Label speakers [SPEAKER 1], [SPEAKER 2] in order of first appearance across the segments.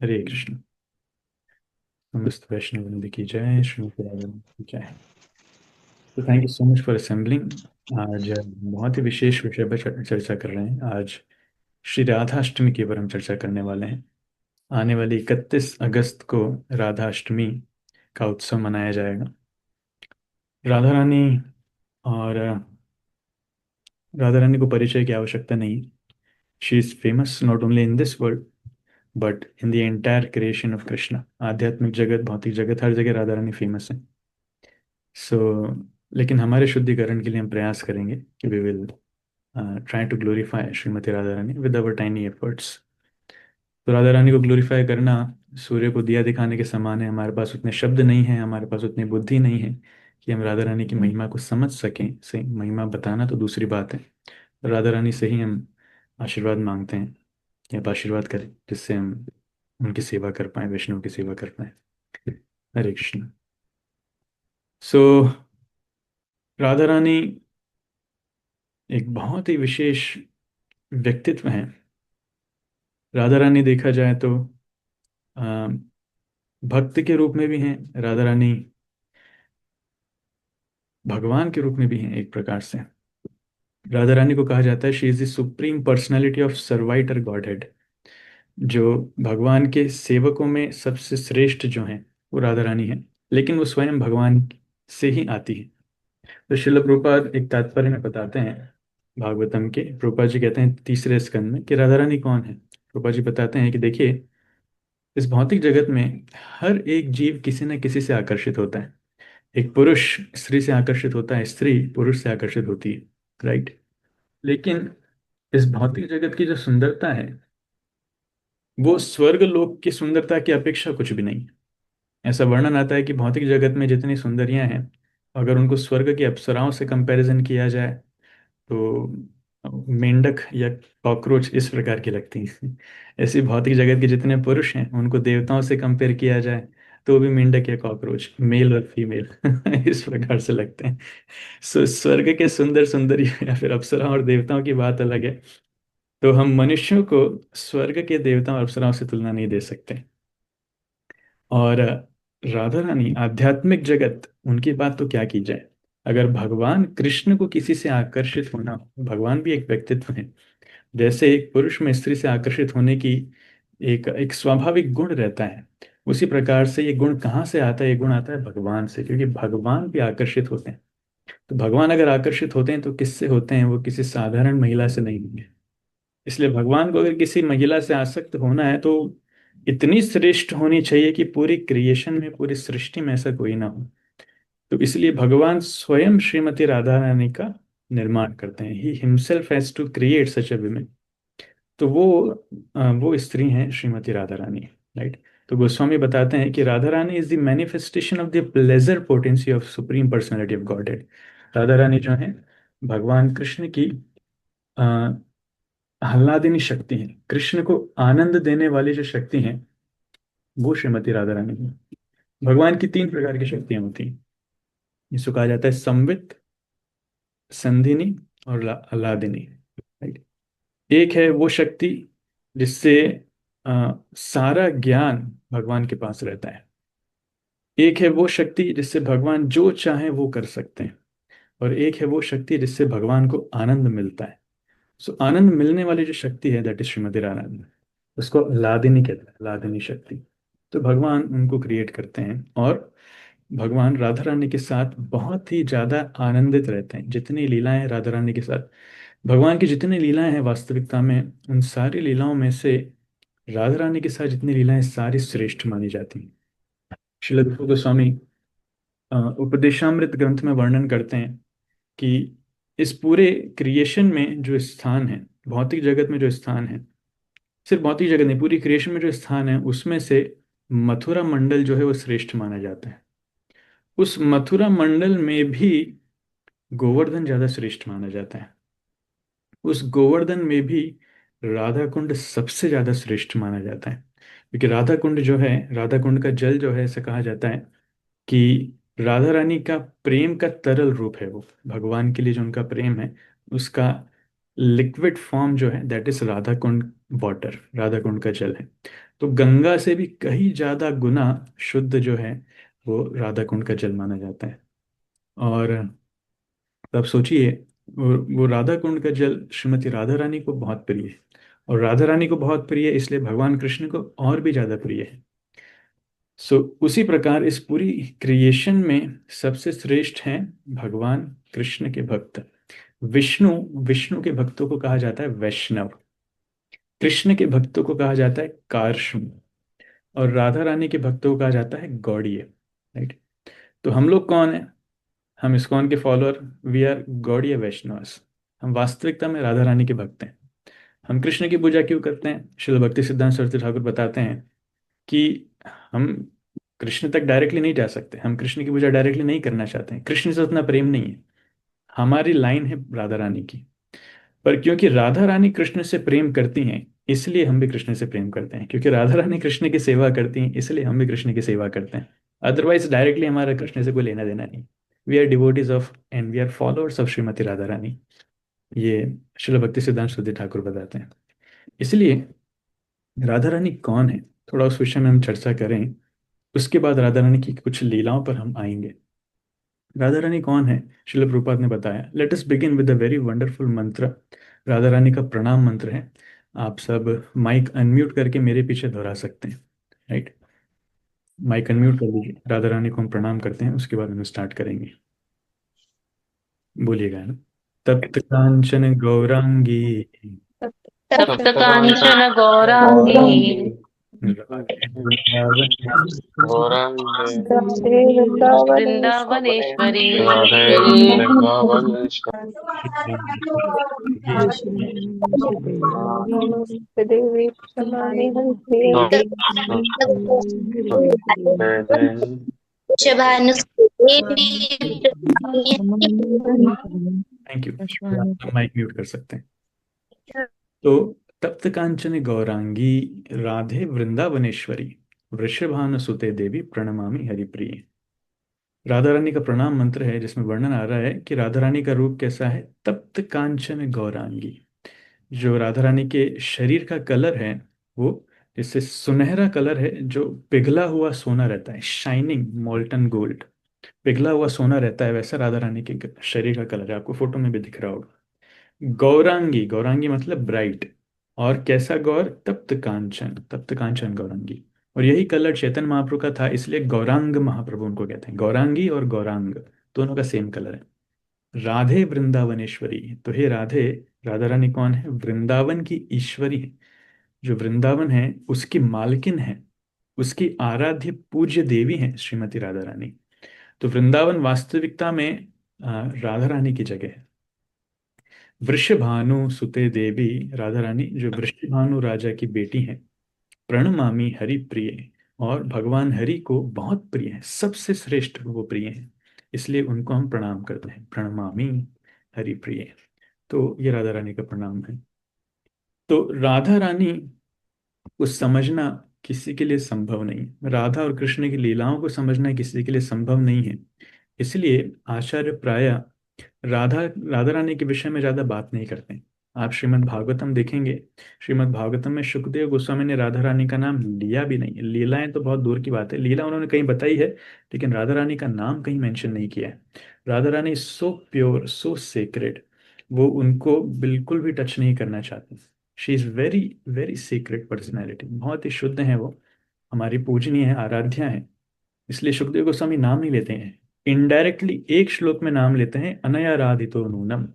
[SPEAKER 1] हरे कृष्ण। समस्त वैष्णव वृंद की जय, श्रीमती राधारमण की जय। तो thank you so much for assembling. आज बहुत ही विशेष विषय पर चर्चा कर रहे हैं। आज श्री राधाष्टमी के ऊपर हम चर्चा करने वाले हैं। आने वाली 31 अगस्त को राधाष्टमी का उत्सव मनाया जाएगा। राधा रानी और राधा रानी को परिचय की आवश्यकता नहीं। She is famous not only in this world but in the entire creation of Krishna. आध्यात्मिक जगत, भौतिक जगत, हर जगह राधा रानी फेमस है। सो लेकिन हमारे शुद्धिकरण के लिए हम प्रयास करेंगे कि we will try to glorify Shrimati Radha Rani with our tiny efforts. तो राधा रानी को ग्लोरीफाई करना सूर्य को दिया दिखाने के समान है। हमारे पास उतने शब्द नहीं हैं, हमारे पास उतनी बुद्धि नहीं है कि हम राधा रानी की महिमा को समझ सकें। सही महिमा बताना तो दूसरी बात है। राधा रानी से ही हम आशीर्वाद मांगते हैं कि आप आशीर्वाद करें जिससे हम उनकी सेवा कर पाएं, वैष्णव की सेवा कर पाएं। हरे कृष्ण। सो राधा रानी एक बहुत ही विशेष व्यक्तित्व है। राधा रानी देखा जाए तो अ, भक्त के रूप में भी हैं। राधा रानी भगवान के रूप में भी हैं एक प्रकार से। राधा रानी को कहा जाता है she is the supreme personality of सर्वाइटर गॉडहेड। जो भगवान के सेवकों में सबसे श्रेष्ठ जो हैं वो राधा रानी है, लेकिन वो स्वयं भगवान से ही आती है। तो श्रील प्रभुपाद एक तात्पर्य में बताते हैं भागवतम के। प्रभुपाद जी कहते हैं तीसरे स्कंद में कि राधा रानी कौन है। प्रभुपाद जी बताते हैं कि देखिए, इस भौतिक जगत में हर एक जीव किसी न किसी से आकर्षित होता है। एक पुरुष स्त्री से आकर्षित होता है, स्त्री पुरुष से आकर्षित होती है, राइट। लेकिन इस भौतिक जगत की जो सुंदरता है वो स्वर्ग लोक की सुंदरता की अपेक्षा कुछ भी नहीं है। ऐसा वर्णन आता है कि भौतिक जगत में जितनी सुंदरियां हैं, अगर उनको स्वर्ग की अप्सराओं से कंपैरिजन किया जाए तो मेंढक या कॉकरोच इस प्रकार की लगती हैं। ऐसी भौतिक जगत के जितने पुरुष हैं उनको देवताओं से कंपेयर किया जाए तो वो भी मेंढक या कॉकरोच, मेल और फीमेल इस प्रकार से लगते हैं। सो स्वर्ग के सुंदर सुंदरी या फिर अप्सराओं और देवताओं की बात अलग है। तो हम मनुष्यों को स्वर्ग के देवताओं और अप्सराओं से तुलना नहीं दे सकते। और राधा रानी आध्यात्मिक जगत, उनकी बात तो क्या की जाए। अगर भगवान कृष्ण को किसी से आकर्षित होना हो, भगवान भी एक व्यक्तित्व है। जैसे एक पुरुष में स्त्री से आकर्षित होने की एक एक स्वाभाविक गुण रहता है, उसी प्रकार से ये गुण कहाँ से आता है? ये गुण आता है भगवान से, क्योंकि भगवान भी आकर्षित होते हैं। तो भगवान अगर आकर्षित होते हैं तो किससे होते हैं? वो किसी साधारण महिला से नहीं होंगे। इसलिए भगवान को अगर किसी महिला से आसक्त होना है तो इतनी श्रेष्ठ होनी चाहिए कि पूरी क्रिएशन में, पूरी सृष्टि में ऐसा कोई ना हो। तो इसलिए भगवान स्वयं श्रीमती राधा रानी का निर्माण करते हैं। He himself has to create such a women. तो वो स्त्री हैं श्रीमती राधा रानी, राइट। तो गोस्वामी बताते हैं कि Radha Rani is the manifestation of the pleasure potency of supreme personality of Godhead. Radha Rani जो है भगवान कृष्ण की आह्लादिनी शक्ति है। कृष्ण को आनंद देने वाली जो शक्ति है वो श्रीमती राधा रानी है। भगवान की तीन प्रकार की शक्तियां होती हैं। इसको कहा जाता है संवित, संधिनी और आह्लादिनी, राइट। एक है वो शक्ति जिससे सारा ज्ञान भगवान के पास रहता है। एक है वो शक्ति जिससे भगवान जो चाहे वो कर सकते हैं। और एक है वो शक्ति जिससे भगवान को आनंद मिलता है। सो आनंद मिलने वाली जो शक्ति है दैट इज श्रीमती राधा। उसको लादिनी कहते हैं, लादिनी शक्ति। तो भगवान उनको क्रिएट करते हैं और भगवान राधा रानी के साथ बहुत ही ज्यादा आनंदित रहते हैं। जितनी लीलाएं हैं राधा रानी के साथ, भगवान की जितनी लीलाएं हैं वास्तविकता में, उन सारी लीलाओं में से राधा रानी के साथ जितनी लीलाएं सारी श्रेष्ठ मानी जाती हैं। श्रील रूप गोस्वामी उपदेशामृत ग्रंथ में वर्णन करते हैं कि इस पूरे क्रिएशन में जो स्थान है, भौतिक जगत में जो स्थान है, सिर्फ भौतिक जगत नहीं, पूरी क्रिएशन में जो स्थान है उसमें से मथुरा मंडल जो है वो श्रेष्ठ माना जाता है। उस मथुरा मंडल में भी गोवर्धन ज्यादा श्रेष्ठ माना जाता है। उस गोवर्धन में भी राधा कुंड सबसे ज्यादा श्रेष्ठ माना जाता है। क्योंकि राधा कुंड जो है, राधा कुंड का जल जो है, ऐसा कहा जाता है कि राधा रानी का प्रेम का तरल रूप है वो। भगवान के लिए जो उनका प्रेम है उसका लिक्विड फॉर्म जो है that is Radha Kund water, Radha Kund का जल है। तो गंगा से भी कहीं ज्यादा गुना शुद्ध जो है वो राधा कुंड का जल माना जाता है। और तब सोचिए, वो राधा कुंड का जल श्रीमती राधा रानी को बहुत प्रिय है। और राधा रानी को बहुत प्रिय है इसलिए भगवान कृष्ण को और भी ज्यादा प्रिय है। सो उसी प्रकार इस पूरी क्रिएशन में सबसे श्रेष्ठ हैं भगवान कृष्ण के भक्त। विष्णु, विष्णु के भक्तों को कहा जाता है वैष्णव। कृष्ण के भक्तों को कहा जाता है कार्ष्ण। और राधा रानी के भक्तों को कहा जाता है गौड़ीय। राइट। तो हम लोग कौन है? हम इस्कॉन के follower, we are Gaudiya Vaishnavas. हम वास्तविकता में राधा रानी के भक्त हैं। हम कृष्ण की पूजा क्यों करते हैं? श्रील भक्ति सिद्धांत सरस्वती ठाकुर बताते हैं कि हम कृष्ण तक डायरेक्टली नहीं जा सकते, हम कृष्ण की पूजा डायरेक्टली नहीं करना चाहते हैं, कृष्ण से उतना प्रेम नहीं है। हमारी लाइन है राधा रानी की। पर क्योंकि राधा रानी कृष्ण से प्रेम करती हैं इसलिए हम भी कृष्ण से प्रेम करते हैं, क्योंकि राधा रानी कृष्ण की सेवा करती हैं इसलिए हम भी कृष्ण की सेवा करते हैं। अदरवाइज डायरेक्टली हमारा कृष्ण से कोई लेना देना नहीं। We are devotees of and we are followers of Shrimati Radha Rani. ये श्रील भक्ति सिद्धांत सुधीर ठाकुर बताते हैं। इसलिए राधा रानी कौन है, थोड़ा उस विषय में हम चर्चा करें। उसके बाद राधा रानी की कुछ लीलाओं पर हम आएंगे। राधा रानी कौन है? श्रील प्रभुपाद ने बताया, let us begin with a very wonderful मंत्र। राधा रानी का प्रणाम मंत्र है। आप सब माइक अनम्यूट करके मेरे पीछे दोहरा सकते हैं। राइट। माइक अनम्यूट कर लीजिए, राधा रानी को हम प्रणाम करते हैं, उसके बाद हम स्टार्ट करेंगे। बोलिएगा ना। तप्त कांचन गौरांगी
[SPEAKER 2] तप्त
[SPEAKER 3] सप्तकांचन
[SPEAKER 2] कांचन गौरांगी
[SPEAKER 1] राधे वृंदावनेश्वरी
[SPEAKER 3] गौरांगे
[SPEAKER 4] राधे
[SPEAKER 2] वृंदावनेश्वरी
[SPEAKER 3] राधे वृंदावनेश्वरी
[SPEAKER 4] नमस्ते देवी क्षमामि हंसे
[SPEAKER 1] थैंक यू। माइक म्यूट कर सकते हैं। तो तप्त कांचन गौरांगी राधे वृंदावनेश्वरी वृषभानुसुते देवी प्रणमामि हरिप्रिय। राधा रानी का प्रणाम मंत्र है जिसमें वर्णन आ रहा है कि राधा रानी का रूप कैसा है। तप्त कांचन गौरांगी, जो राधा रानी के शरीर का कलर है वो जैसे सुनहरा कलर है, जो पिघला हुआ सोना रहता है, शाइनिंग मोल्टन गोल्ड। पिघला हुआ सोना रहता है, वैसा राधा रानी के शरीर का कलर है। आपको फोटो में भी दिख रहा होगा। गौरांगी, गौरांगी मतलब ब्राइट। और कैसा गौर? तप्त कांचन, तप्त कांचन गौरांगी। और यही कलर चैतन्य महाप्रभु का था, इसलिए गौरांग महाप्रभु उनको कहते हैं। गौरांगी और गौरांग दोनों का सेम कलर है। राधे वृंदावनेश्वरी, तो हे राधे, राधा रानी कौन है? वृंदावन की ईश्वरी है। जो वृंदावन है उसकी मालकिन है, उसकी आराध्य पूज्य देवी है श्रीमती राधा रानी। तो वृंदावन वास्तविकता में राधा रानी की जगह है। वृषभानु सुते देवी, राधा रानी जो वृषभानु राजा की बेटी हैं। प्रणमामि हरि प्रिय, और भगवान हरि को बहुत प्रिय है, सबसे श्रेष्ठ वो प्रिय हैं, इसलिए उनको हम प्रणाम करते हैं। प्रणमामि हरि प्रिय। तो ये राधा रानी का प्रणाम है। तो राधा रानी को समझना किसी के लिए संभव नहीं, राधा और कृष्ण की लीलाओं को समझना किसी के लिए संभव नहीं है। इसलिए आचार्य प्राय राधा राधा रानी के विषय में ज्यादा बात नहीं करते हैं। आप श्रीमद् भागवतम देखेंगे, श्रीमद् भागवतम में सुखदेव गोस्वामी ने राधा रानी का नाम लिया भी नहीं है। लीलाएं तो बहुत दूर की बात है, लीला उन्होंने कहीं बताई है लेकिन राधा रानी का नाम कहीं मेंशन नहीं किया है। राधा रानी सो प्योर, सो सेक्रेड, वो उनको बिल्कुल भी टच नहीं करना चाहती। She is very very secret personality, बहुत ही शुद्ध है वो, हमारी पूजनीय है, आराध्या है। इसलिए सुखदेव गोस्वामी नाम नहीं लेते हैं, इनडायरेक्टली एक श्लोक में नाम लेते हैं, अनया राधितो नूनम।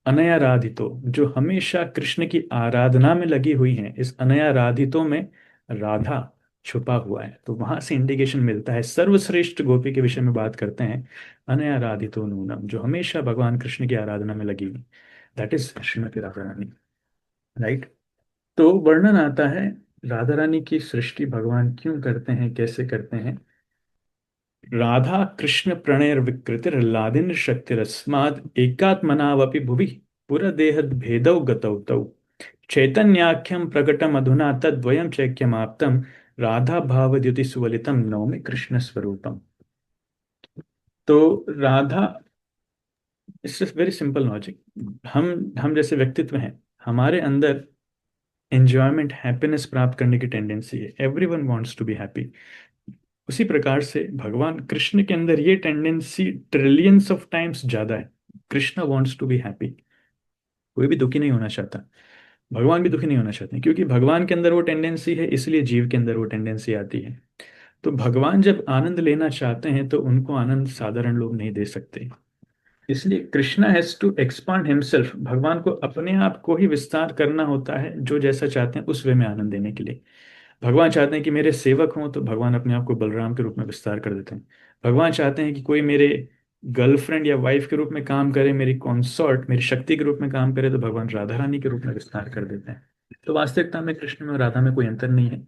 [SPEAKER 1] अनया राधितो, जो हमेशा कृष्ण की आराधना में लगी हुई हैं, इस अनया राधितो में राधा छुपा हुआ है। तो वहां से इंडिकेशन मिलता है, सर्वश्रेष्ठ गोपी के विषय में बात करते हैं, अनया राधितो नूनम, जो हमेशा भगवान कृष्ण की आराधना में लगी हुई। That is Shrimati Radha Rani. Right. तो वर्णन आता है राधा रानी की सृष्टि भगवान क्यों करते हैं, कैसे करते हैं। राधा कृष्ण प्रणयर विकृतिर्लादिन शक्तिरस्माद् एकात्मनावपि भुवि पुरदेह भेदौ गतौ तौ चैतन्याख्यम प्रकटम अधुना तद्वयं चैक्यमाप्तम राधा भावद्युति सुवलितम नौमि कृष्ण स्वरूपम। तो Radha, it's just very simple logic. हम जैसे व्यक्तित्व हैं, हमारे अंदर एंजॉयमेंट, हैप्पीनेस प्राप्त करने की टेंडेंसी है। Everyone wants to be happy. उसी प्रकार से भगवान कृष्ण के अंदर ये टेंडेंसी ट्रिलियंस ऑफ टाइम्स ज्यादा है। Krishna wants to be happy. कोई भी दुखी नहीं होना चाहता। भगवान भी दुखी नहीं होना चाहते, क्योंकि भगवान के अंदर वो टेंडेंसी है, इसलिए जीव के अंदर वो टेंडेंसी आती है। तो भगवान जब आनंद लेना चाहते हैं तो उनको आनंद साधारण लोग नहीं दे सकते। इसलिए Krishna has to expand himself. भगवान को अपने आप को ही विस्तार करना होता है, जो जैसा चाहते हैं उस वे में आनंद देने के लिए। भगवान चाहते हैं कि मेरे सेवक हों, तो भगवान अपने आप को बलराम के रूप में विस्तार कर देते हैं। भगवान चाहते हैं कि कोई मेरे गर्लफ्रेंड या वाइफ के रूप में काम करे, मेरी कॉन्सॉर्ट मेरी शक्ति के रूप में काम करे, तो भगवान राधा रानी के रूप में विस्तार कर देते हैं। तो वास्तविकता में कृष्ण में और राधा में कोई अंतर नहीं है।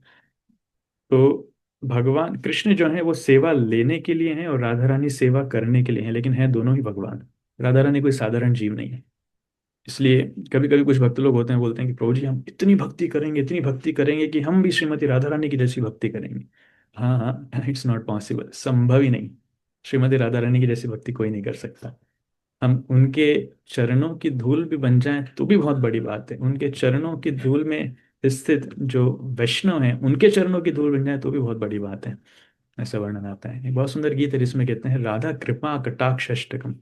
[SPEAKER 1] तो भगवान कृष्ण जो है वो सेवा लेने के लिए हैं और राधा रानी सेवा करने के लिए हैं, लेकिन है दोनों ही भगवान। राधा रानी कोई साधारण जीव नहीं है। इसलिए कभी कभी कुछ भक्त लोग होते हैं, बोलते हैं कि प्रभु जी हम इतनी भक्ति करेंगे, इतनी भक्ति करेंगे कि हम भी श्रीमती राधा रानी की जैसी भक्ति करेंगे। हाँ हाँ, इट्स नॉट पॉसिबल, संभव ही नहीं। श्रीमती राधा रानी की जैसी भक्ति कोई नहीं कर सकता। हम उनके चरणों की धूल भी बन जाएं तो भी बहुत बड़ी बात है। उनके चरणों की धूल में स्थित जो वैष्णव हैं, उनके चरणों की धूल बन जाए तो भी बहुत बड़ी बात है। ऐसा वर्णन आता है। एक बहुत सुंदर गीत है जिसमें कहते हैं, राधा कृपा कटाक्ष अष्टकम।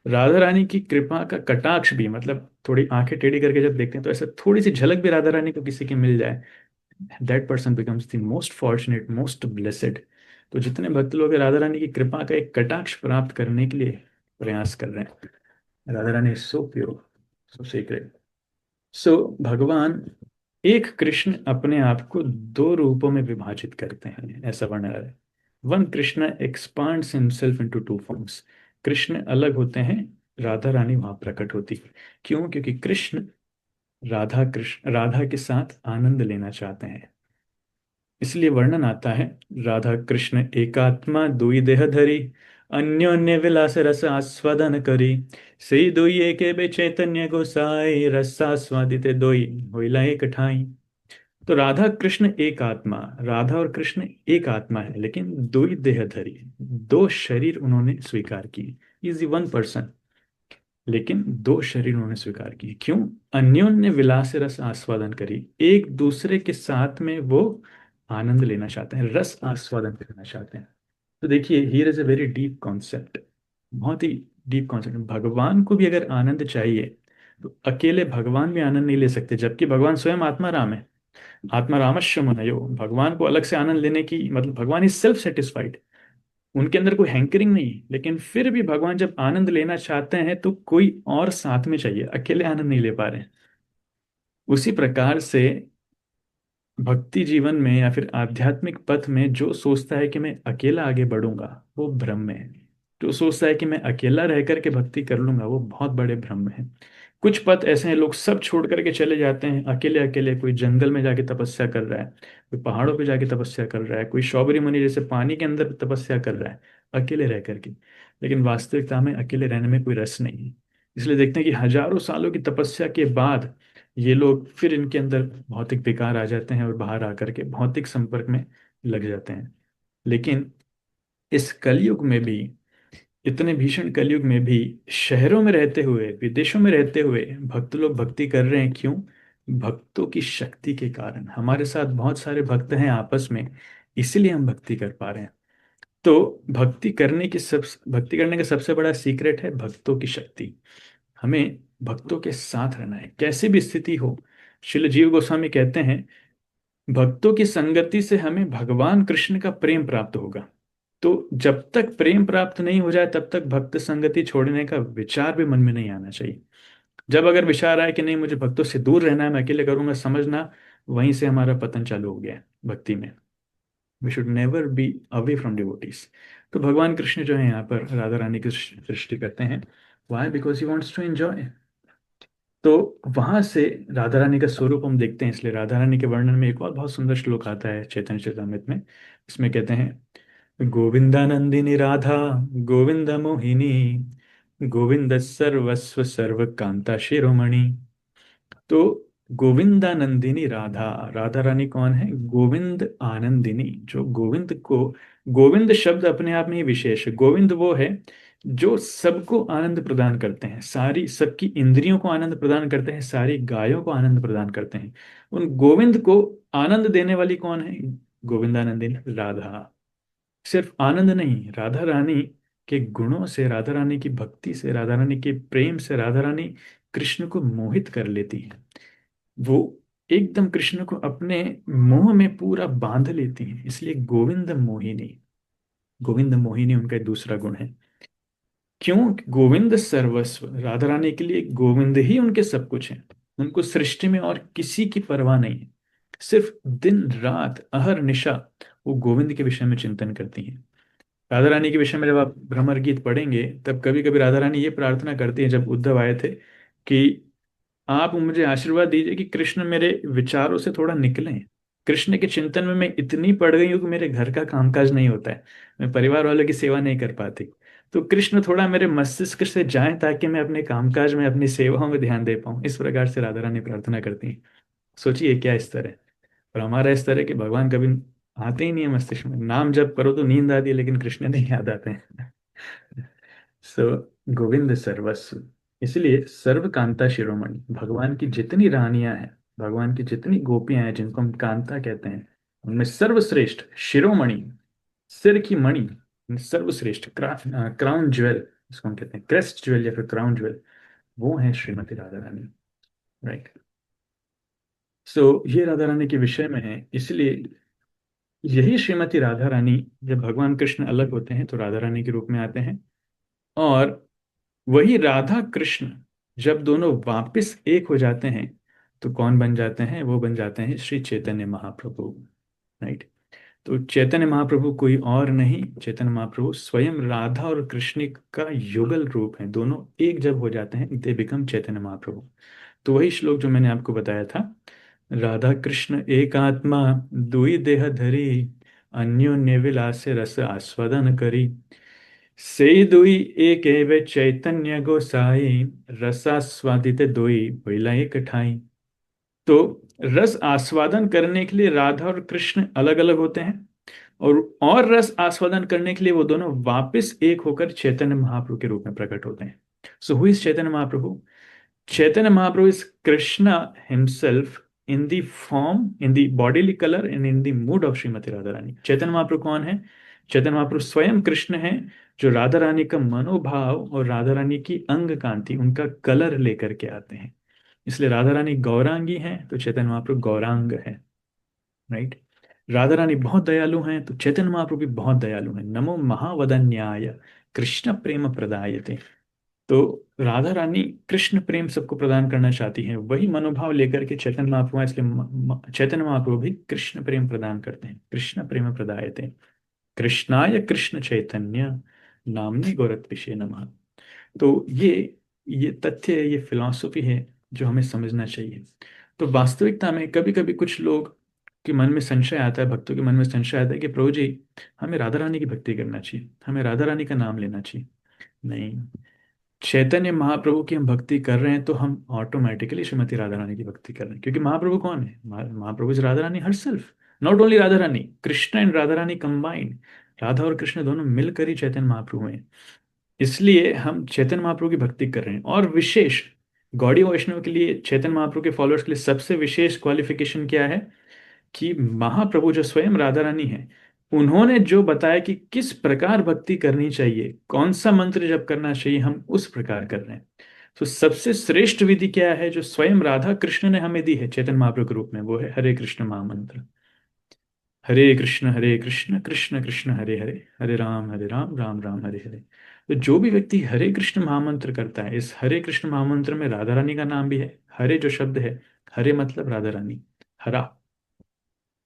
[SPEAKER 1] राधा रानी की कृपा का कटाक्ष भी, मतलब थोड़ी आंखें टेढ़ी करके जब देखते हैं तो ऐसा थोड़ी सी झलक भी राधा रानी को किसी की मिल जाए, that person becomes the most fortunate, most blessed. तो जितने भक्त लोग हैं, राधा रानी की कृपा का एक कटाक्ष प्राप्त करने के लिए प्रयास कर रहे हैं। Radha Rani is so pure, so secret. So भगवान एक कृष्ण अपने आप को दो रूपों में विभाजित करते हैं, ऐसा वर्णन है। One Krishna expands himself into two forms. Krishna अलग होते हैं, राधा रानी वहां प्रकट होती है। क्यों? क्योंकि कृष्ण राधा के साथ आनंद लेना चाहते हैं। इसलिए वर्णन आता है, राधा कृष्ण एकात्मा दुई देह धरी, अन्योन्य विलास रस आस्वादन करी, सई दुई एके बे चैतन्य गोसाई, रसास्वादित दोई होइला एक ठाई। तो राधा कृष्ण एक आत्मा, राधा और कृष्ण एक आत्मा है, लेकिन दो ही देहधारी, दो शरीर उन्होंने स्वीकार किए। इज वन पर्सन, लेकिन दो शरीर उन्होंने स्वीकार किए। क्यों? अन्योन्य विलास रस आस्वादन करी, एक दूसरे के साथ में वो आनंद लेना चाहते हैं, रस आस्वादन करना चाहते हैं। तो देखिए, here is a very deep concept, बहुत ही डीप कॉन्सेप्ट। भगवान को भी अगर आनंद चाहिए तो अकेले भगवान भी आनंद नहीं ले सकते, जबकि भगवान स्वयं आत्मा राम है। आत्मा रामश्य मुनयो, भगवान को अलग से आनंद लेने की मतलब भगवान इज सेल्फ सेटिस्फाइड, उनके अंदर कोई हैंकरिंग नहीं है। लेकिन फिर भी भगवान जब आनंद लेना चाहते हैं तो कोई और साथ में चाहिए, अकेले आनंद नहीं ले पा रहे हैं। उसी प्रकार से भक्ति जीवन में या फिर आध्यात्मिक पथ में जो सोचता है कि मैं अकेला आगे बढ़ूंगा, वो भ्रम में है। जो सोचता है कि मैं अकेला रह करके भक्ति कर लूंगा, वो बहुत बड़े भ्रम में है। कुछ पथ ऐसे हैं, लोग सब छोड़ करके चले जाते हैं अकेले अकेले। कोई जंगल में जाके तपस्या कर रहा है, कोई पहाड़ों पे जाके तपस्या कर रहा है, कोई शौबरी मुनि जैसे पानी के अंदर तपस्या कर रहा है अकेले रह करके। लेकिन वास्तविकता में अकेले रहने में कोई रस नहीं है। इसलिए देखते हैं कि हजारों सालों की तपस्या के बाद ये लोग फिर इनके अंदर भौतिक विकार आ जाते हैं और बाहर आकर के भौतिक संपर्क में लग जाते हैं। लेकिन इस कलयुग में भी, इतने भीषण कलयुग में भी, शहरों में रहते हुए, विदेशों में रहते हुए भक्त लोग भक्ति कर रहे हैं। क्यों? भक्तों की शक्ति के कारण। हमारे साथ बहुत सारे भक्त हैं आपस में, इसीलिए हम भक्ति कर पा रहे हैं। तो भक्ति करने का सबसे बड़ा सीक्रेट है भक्तों की शक्ति। हमें भक्तों के साथ रहना है, कैसी भी स्थिति हो। श्रील जीव गोस्वामी कहते हैं, भक्तों की संगति से हमें भगवान कृष्ण का प्रेम प्राप्त होगा। तो जब तक प्रेम प्राप्त नहीं हो जाए तब तक भक्त संगति छोड़ने का विचार भी मन में नहीं आना चाहिए। जब अगर विचार आए कि नहीं मुझे भक्तों से दूर रहना है, मैं अकेले करूंगा, समझना वहीं से हमारा पतन चालू हो गया है भक्ति में। We should never be away from devotees. तो भगवान कृष्ण जो है यहाँ पर राधा रानी की सृष्टि करते हैं। Why? Because he wants to enjoy. तो वहां से राधा रानी का स्वरूप हम देखते हैं। इसलिए राधा रानी के वर्णन में एक और बहुत सुंदर श्लोक आता है चैतन्य चरितामृत में। इसमें कहते हैं, गोविंदानंदिनी राधा गोविंद मोहिनी, गोविंद सर्वस्व सर्व कांता शिरोमणि। तो गोविंदानंदिनी राधा, राधा रानी कौन है? गोविंद आनंदिनी, जो गोविंद को, गोविंद शब्द अपने आप में ही विशेष है। गोविंद वो है जो सबको आनंद प्रदान करते हैं, सारी सबकी इंद्रियों को आनंद प्रदान करते हैं, सारी गायों को आनंद प्रदान करते हैं, उन गोविंद को आनंद देने वाली कौन है? गोविंदानंदिनी राधा। सिर्फ आनंद नहीं, राधा रानी के गुणों से, राधा रानी की भक्ति से, राधा रानी के प्रेम से राधा रानी कृष्ण को मोहित कर लेती है। वो एकदम कृष्ण को अपने मोह में पूरा बांध लेती हैं, इसलिए गोविंद मोहिनी। गोविंद मोहिनी उनका दूसरा गुण है। क्यों? गोविंद सर्वस्व, राधा रानी के लिए गोविंद ही उनके सब कुछ है। उनको सृष्टि में और किसी की परवाह नहीं है। सिर्फ दिन रात अहर निशा वो गोविंद के विषय में चिंतन करती हैं। राधा रानी के विषय में जब आप भ्रमर गीत पढ़ेंगे तब कभी कभी राधा रानी ये प्रार्थना करती है, जब उद्धव आए थे, कि आप मुझे आशीर्वाद दीजिए कि कृष्ण मेरे विचारों से थोड़ा निकलें। कृष्ण के चिंतन में मैं इतनी पड़ गई हूँ कि मेरे घर का कामकाज नहीं होता है, मैं परिवार वालों की सेवा नहीं कर पाती। तो कृष्ण थोड़ा मेरे मस्तिष्क से जाएं ताकि मैं अपने कामकाज में, अपनी सेवाओं में ध्यान दे पाऊं। इस प्रकार से राधा रानी प्रार्थना करती हैं। सोचिए क्या स्तर है। और हमारा स्तर है कि भगवान कभी आते ही नहीं है मस्तिष्क में। नाम जप करो तो नींद आती है, लेकिन कृष्ण नहीं याद आते हैं। सो गोविंद सर्वस्व, इसलिए सर्व कांता शिरोमणि, भगवान की जितनी रानियां हैं, भगवान की जितनी गोपियां हैं जिनको हम कांता कहते हैं, उनमें सर्वश्रेष्ठ शिरोमणि, सिर की मणि, सर्वश्रेष्ठ क्राउन ज्वेल, इसको हम कहते हैं क्रेस्ट ज्वेल या फिर क्राउन ज्वेल, वो है श्रीमती राधा रानी। राइट। सो ये राधा रानी के विषय में है। इसलिए यही श्रीमती राधा रानी, जब भगवान कृष्ण अलग होते हैं तो राधा रानी के रूप में आते हैं, और वही राधा कृष्ण जब दोनों वापस एक हो जाते हैं तो कौन बन जाते हैं? वो बन जाते हैं श्री चैतन्य महाप्रभु। राइट। तो चैतन्य महाप्रभु कोई और नहीं, चैतन्य महाप्रभु स्वयं राधा और कृष्ण का युगल रूप है। दोनों एक जब हो जाते हैं दे बिकम चैतन्य महाप्रभु। तो वही श्लोक जो मैंने आपको बताया था, राधा कृष्ण एक आत्मा दुई देह धरी, अन्योन्य विलासे रस आस्वादन करी, से दुई एक एवे चैतन्य गोसाई, रसास्वादित दुई भइला एक ठाई। तो रस आस्वादन करने के लिए राधा और कृष्ण अलग अलग होते हैं, और रस आस्वादन करने के लिए वो दोनों वापस एक होकर चैतन्य महाप्रभु के रूप में प्रकट होते हैं। So who is Chaitanya Mahaprabhu? Chaitanya Mahaprabhu is Krishna himself in the form, in the bodily color and in the mood of Srimati Radharani. Chaitanya Mahaprabhu कौन है? चैतन्य महाप्रभु स्वयं कृष्ण हैं, जो राधा रानी का मनोभाव और राधा रानी की अंग कांति, उनका कलर लेकर के आते हैं। इसलिए राधा रानी गौरांगी हैं तो चैतन्य महाप्रभु गौरांग है। राइट। राधा रानी बहुत दयालु हैं तो चैतन्य महाप्रभु भी बहुत दयालु हैं। नमो महावदन्याय कृष्ण प्रेम प्रदायते। तो राधा रानी कृष्ण प्रेम सबको प्रदान करना चाहती हैं, वही मनोभाव लेकर के चैतन्य महाप्रभु हैं, इसलिए चैतन्य महाप्रभु भी कृष्ण प्रेम प्रदान करते हैं। कृष्ण प्रेम प्रदायते कृष्णाय कृष्ण चैतन्य नामनी गौरत्विषे नमः। तो ये तथ्य है, ये फिलॉसफी है जो हमें समझना चाहिए। तो वास्तविकता में कभी कभी कुछ लोग के मन में संशय आता है, भक्तों के मन में संशय आता है कि प्रभु जी हमें राधा रानी की भक्ति करना चाहिए, हमें राधा रानी का नाम लेना चाहिए। नहीं, चैतन्य महाप्रभु की हम भक्ति कर रहे हैं तो हम ऑटोमेटिकली श्रीमती राधा रानी की भक्ति कर रहे हैं। क्योंकि महाप्रभु कौन है? Mahaprabhu is Radha Rani herself. Not only Radha Rani, Krishna and Radha Rani combined, Radha और कृष्ण दोनों मिलकर ही चैतन्य महाप्रभु हैं। इसलिए हम चैतन्य महाप्रभु की भक्ति कर रहे हैं। और विशेष गौड़ी वैष्णव के लिए, चैतन्य महाप्रभु के फॉलोअर्स के लिए सबसे विशेष क्वालिफिकेशन क्या है? कि महाप्रभु जो स्वयं राधा रानी है, उन्होंने जो बताया कि किस प्रकार भक्ति करनी चाहिए, कौन सा मंत्र जप करना चाहिए, हम उस प्रकार कर रहे हैं। तो सबसे श्रेष्ठ विधि क्या है जो स्वयं राधा कृष्ण ने हमें दी है चैतन्य महाप्रभु के रूप में? वो है हरे कृष्ण महामंत्र। हरे कृष्ण कृष्ण कृष्ण हरे हरे, हरे राम राम राम हरे हरे। तो जो भी व्यक्ति हरे कृष्ण महामंत्र करता है, इस हरे कृष्ण महामंत्र में राधा रानी का नाम भी है। हरे जो शब्द है, हरे मतलब राधा रानी, हरा,